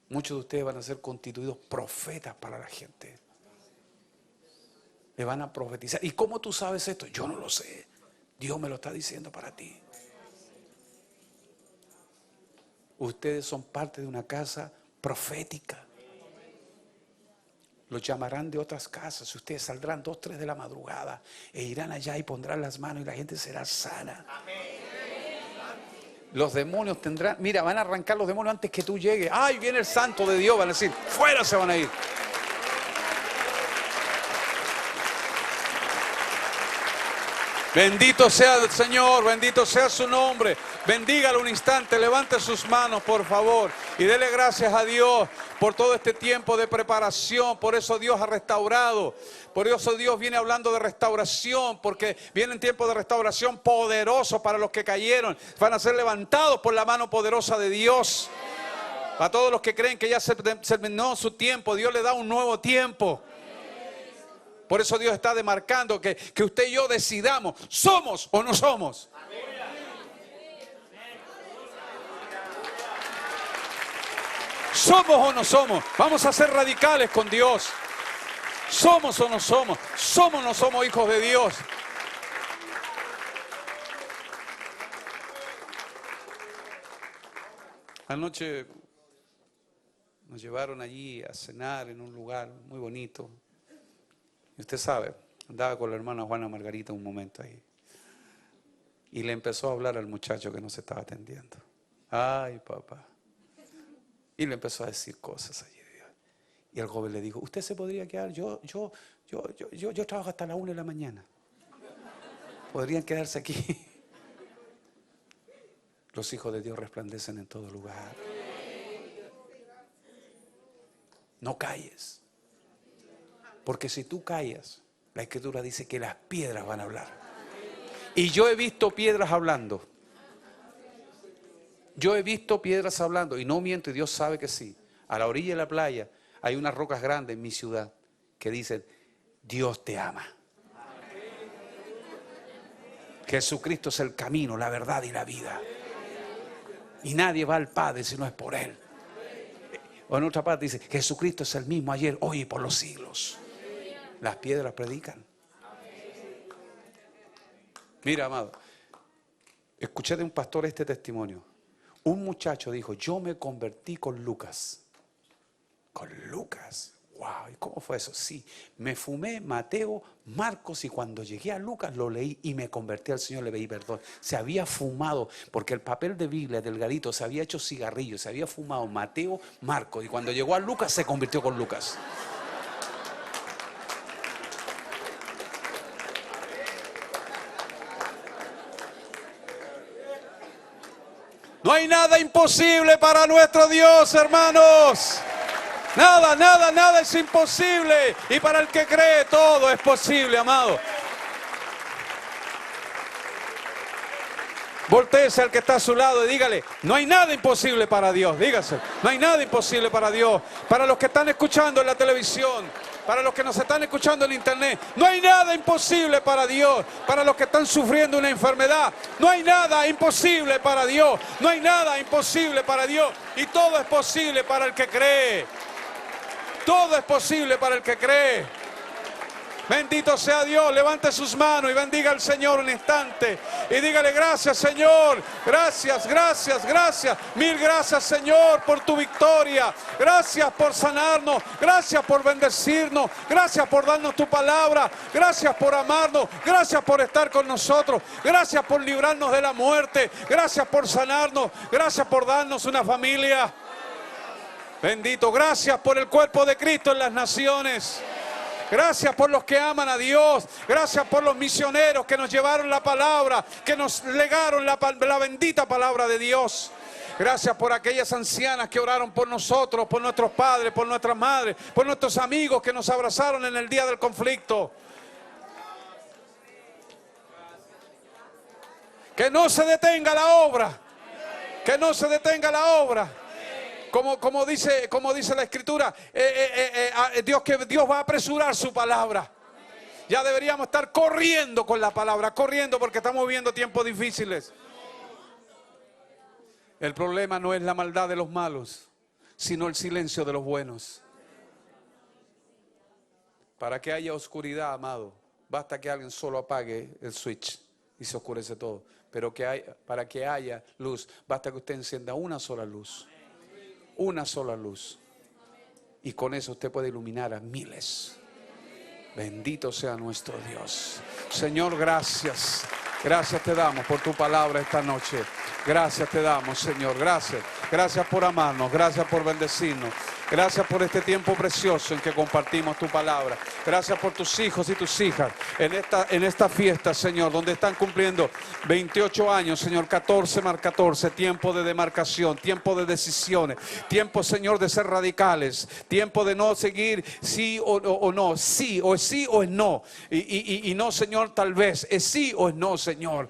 Muchos de ustedes van a ser constituidos profetas para la gente. Le van a profetizar. ¿Y cómo tú sabes esto? Yo no lo sé. Dios me lo está diciendo para ti. Ustedes son parte de una casa profética. Los llamarán de otras casas. Ustedes saldrán 2, 3 de la madrugada e irán allá y pondrán las manos y la gente será sana. Los demonios tendrán, mira, van a arrancar los demonios antes que tú llegues. ¡Ay, viene el santo de Dios! Van a decir, ¡fuera se van a ir! Bendito sea el Señor, bendito sea su nombre. Bendígalo un instante, levante sus manos, por favor, y dele gracias a Dios por todo este tiempo de preparación. Por eso Dios ha restaurado. Por eso Dios viene hablando de restauración, porque vienen tiempos de restauración poderosos para los que cayeron. Van a ser levantados por la mano poderosa de Dios. A todos los que creen que ya se terminó su tiempo, Dios le da un nuevo tiempo. Por eso Dios está demarcando que usted y yo decidamos, ¿somos o no somos? ¿Somos o no somos? Vamos a ser radicales con Dios. ¿Somos o no somos? ¿Somos o no somos hijos de Dios? Anoche nos llevaron allí a cenar en un lugar muy bonito. Y usted sabe, andaba con la hermana Juana Margarita un momento ahí. Y le empezó a hablar al muchacho que no se estaba atendiendo. Ay, papá. Y le empezó a decir cosas allí. Y el joven le dijo, ¿usted se podría quedar? Yo trabajo hasta las 1 de la mañana. ¿Podrían quedarse aquí? Los hijos de Dios resplandecen en todo lugar. No calles. Porque si tú callas, la Escritura dice que las piedras van a hablar. Y yo he visto piedras hablando. Yo he visto piedras hablando y no miento, y Dios sabe que sí. A la orilla de la playa hay unas rocas grandes en mi ciudad que dicen, Dios te ama. Jesucristo es el camino, la verdad y la vida. Y nadie va al Padre si no es por Él. O en otra parte dice, Jesucristo es el mismo ayer, hoy y por los siglos. Las piedras predican. Mira, amado, escuché de un pastor este testimonio. Un muchacho dijo, yo me convertí con Lucas. Con Lucas. Wow, ¿y cómo fue eso? Sí, me fumé Mateo, Marcos, y cuando llegué a Lucas lo leí y me convertí al Señor, le pedí perdón. Se había fumado, porque el papel de Biblia delgadito se había hecho cigarrillo, se había fumado Mateo, Marcos, y cuando llegó a Lucas se convirtió con Lucas. No hay nada imposible para nuestro Dios, hermanos. Nada, nada, nada es imposible. Y para el que cree, todo es posible, amado. Voltéese al que está a su lado y dígale, no hay nada imposible para Dios. Dígase, no hay nada imposible para Dios. Para los que están escuchando en la televisión, para los que nos están escuchando en internet, no hay nada imposible para Dios. Para los que están sufriendo una enfermedad, no hay nada imposible para Dios. No hay nada imposible para Dios. Y todo es posible para el que cree. Todo es posible para el que cree. Bendito sea Dios. Levante sus manos y bendiga al Señor un instante. Y dígale, gracias Señor. Gracias, gracias, gracias. Mil gracias Señor por tu victoria. Gracias por sanarnos. Gracias por bendecirnos. Gracias por darnos tu palabra. Gracias por amarnos. Gracias por estar con nosotros. Gracias por librarnos de la muerte. Gracias por sanarnos. Gracias por darnos una familia. Bendito. Gracias por el cuerpo de Cristo en las naciones. Gracias por los que aman a Dios. Gracias por los misioneros que nos llevaron la palabra, que nos legaron la bendita palabra de Dios. Gracias por aquellas ancianas que oraron por nosotros, por nuestros padres, por nuestras madres, por nuestros amigos que nos abrazaron en el día del conflicto. Que no se detenga la obra. Que no se detenga la obra. Como dice la Escritura, Dios va a apresurar su palabra. Ya deberíamos estar corriendo con la palabra, corriendo porque estamos viviendo tiempos difíciles. El problema no es la maldad de los malos, sino el silencio de los buenos. Para que haya oscuridad, amado, basta que alguien solo apague el switch y se oscurece todo. Pero para que haya luz, basta que usted encienda una sola luz. Una sola luz. Y con eso usted puede iluminar a miles. Bendito sea nuestro Dios. Señor, gracias. Gracias te damos por tu palabra esta noche. Gracias te damos, Señor. Gracias. Gracias por amarnos. Gracias por bendecirnos. Gracias por este tiempo precioso en que compartimos tu palabra. Gracias por tus hijos y tus hijas en esta fiesta, Señor, donde están cumpliendo 28 años, Señor, 14 más 14, tiempo de demarcación, tiempo de decisiones, tiempo, Señor, de ser radicales, tiempo de no seguir sí o no, sí o es no, y no, Señor, tal vez, es sí o es no, Señor.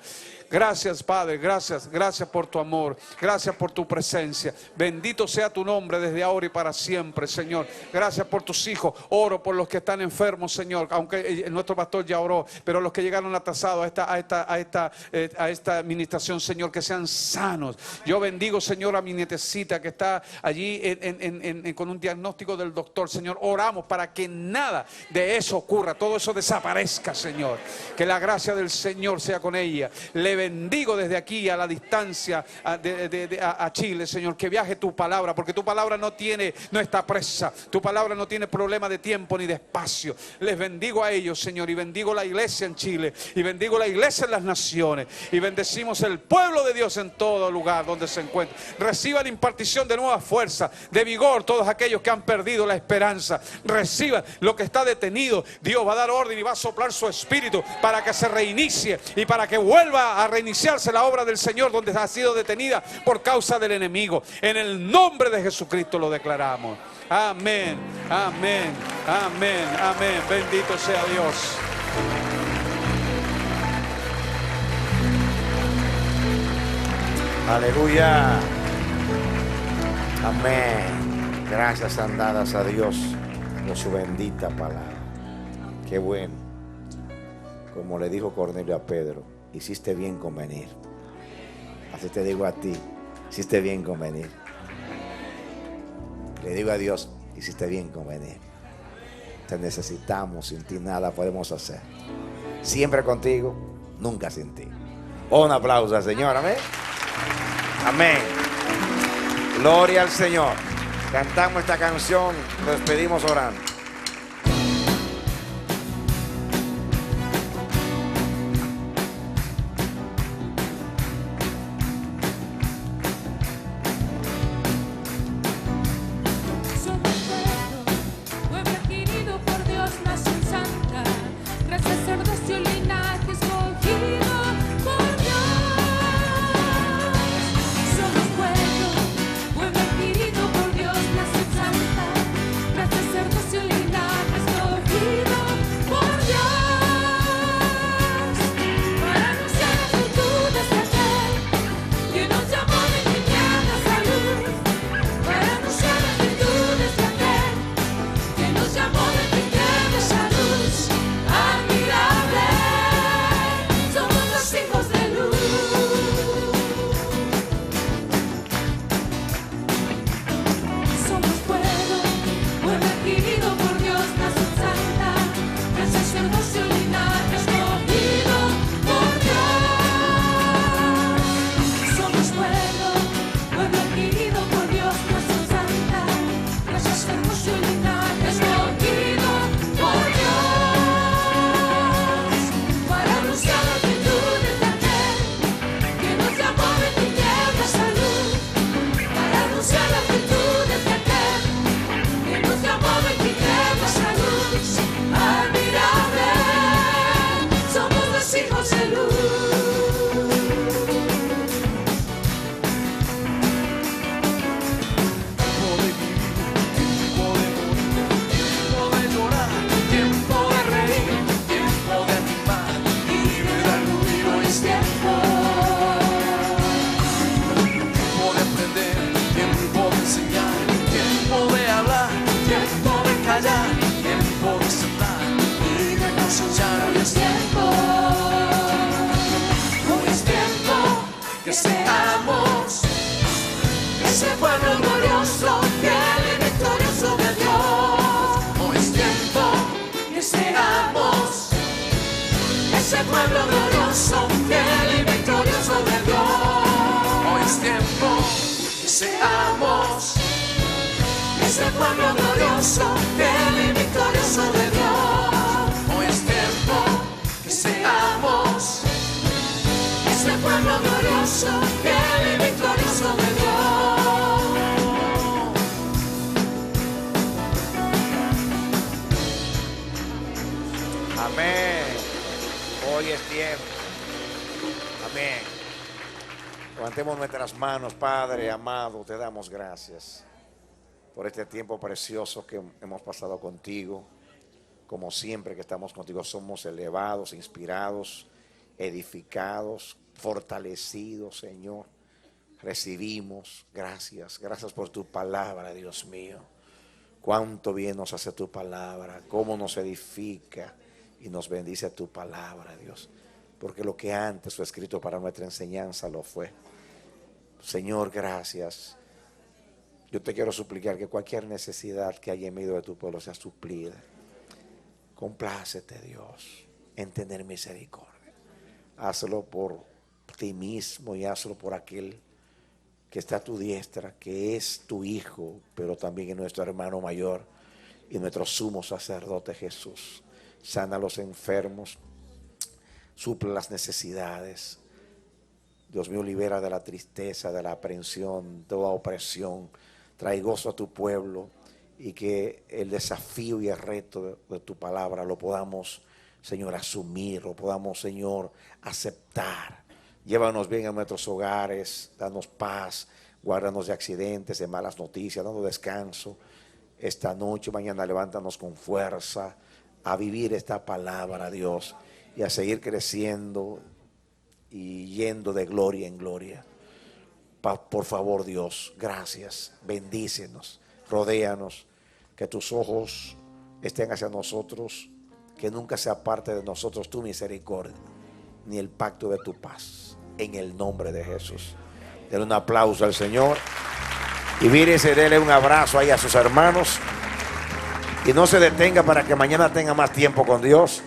Gracias, Padre, gracias por tu amor, gracias por tu presencia. Bendito sea tu nombre desde ahora y para siempre, Señor. Gracias por tus hijos. Oro por los que están enfermos, Señor, aunque nuestro pastor ya oró, pero los que llegaron atrasados a esta administración, Señor, que sean sanos. Yo bendigo, Señor, a mi nietecita que está allí con un diagnóstico del doctor, Señor. Oramos para que nada de eso ocurra, todo eso desaparezca, Señor. Que la gracia del Señor sea con ella. Le bendigo desde aquí a la distancia a Chile, Señor, que viaje tu palabra, porque tu palabra no está presa, tu palabra no tiene problema de tiempo ni de espacio. Les bendigo a ellos, Señor, y bendigo la iglesia en Chile, y bendigo la iglesia en las naciones, y bendecimos el pueblo de Dios en todo lugar donde se encuentre. Reciban impartición de nueva fuerza, de vigor, todos aquellos que han perdido la esperanza. Reciban lo que está detenido. Dios va a dar orden y va a soplar su espíritu para que se reinicie y para que vuelva a reiniciarse la obra del Señor donde ha sido detenida por causa del enemigo. En el nombre de Jesucristo lo declaramos. Amén, amén, amén, amén. Bendito sea Dios. Aleluya. Amén. Gracias sean dadas a Dios por su bendita palabra. Qué bueno. Como le dijo Cornelio a Pedro, hiciste bien con venir. Así te digo a ti, hiciste bien con venir. Le digo a Dios, hiciste bien con venir. Te necesitamos, sin ti nada podemos hacer. Siempre contigo, nunca sin ti. Un aplauso al Señor, amén. Amén. Gloria al Señor. Cantamos esta canción, nos despedimos orando. Somos que seamos ese pueblo glorioso, fiel y victorioso de Dios. Hoy es tiempo que seamos ese pueblo glorioso, fiel y victorioso de Dios. Hoy es tiempo que seamos ese pueblo glorioso, fiel y victorioso de Dios. Hoy es tiempo que seamos ese pueblo glorioso, fiel y victorioso de Dios. Amén. Hoy es tiempo. Amén. Levantemos nuestras manos, Padre amado, te damos gracias por este tiempo precioso que hemos pasado contigo. Como siempre que estamos contigo, somos elevados, inspirados, edificados, fortalecidos, Señor. Recibimos, gracias por tu palabra, Dios mío. Cuánto bien nos hace tu palabra, cómo nos edifica y nos bendice tu palabra, Dios. Porque lo que antes fue escrito para nuestra enseñanza lo fue. Señor, gracias. Yo te quiero suplicar que cualquier necesidad que haya en medio de tu pueblo sea suplida. Complácete, Dios, en tener misericordia. Hazlo por ti mismo y hazlo por aquel que está a tu diestra, que es tu Hijo, pero también es nuestro hermano mayor y nuestro sumo sacerdote Jesús. Sana a los enfermos, suple las necesidades. Dios mío, libera de la tristeza, de la aprensión, toda opresión. Trae gozo a tu pueblo y que el desafío y el reto de tu palabra lo podamos, Señor, asumir, lo podamos, Señor, aceptar. Llévanos bien a nuestros hogares, danos paz, guárdanos de accidentes, de malas noticias, danos descanso. Esta noche, mañana, levántanos con fuerza a vivir esta palabra, Dios, y a seguir creciendo y yendo de gloria en gloria. Por favor, Dios, gracias, bendícenos, rodéanos, que tus ojos estén hacia nosotros, que nunca se aparte de nosotros tu misericordia, ni el pacto de tu paz, en el nombre de Jesús. Denle un aplauso al Señor y mírese, dele un abrazo ahí a sus hermanos y no se detenga para que mañana tenga más tiempo con Dios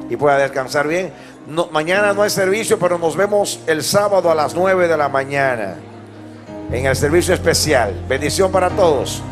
y pueda descansar bien. No, mañana no hay servicio, pero nos vemos el sábado a las 9 de la mañana en el servicio especial. Bendición para todos.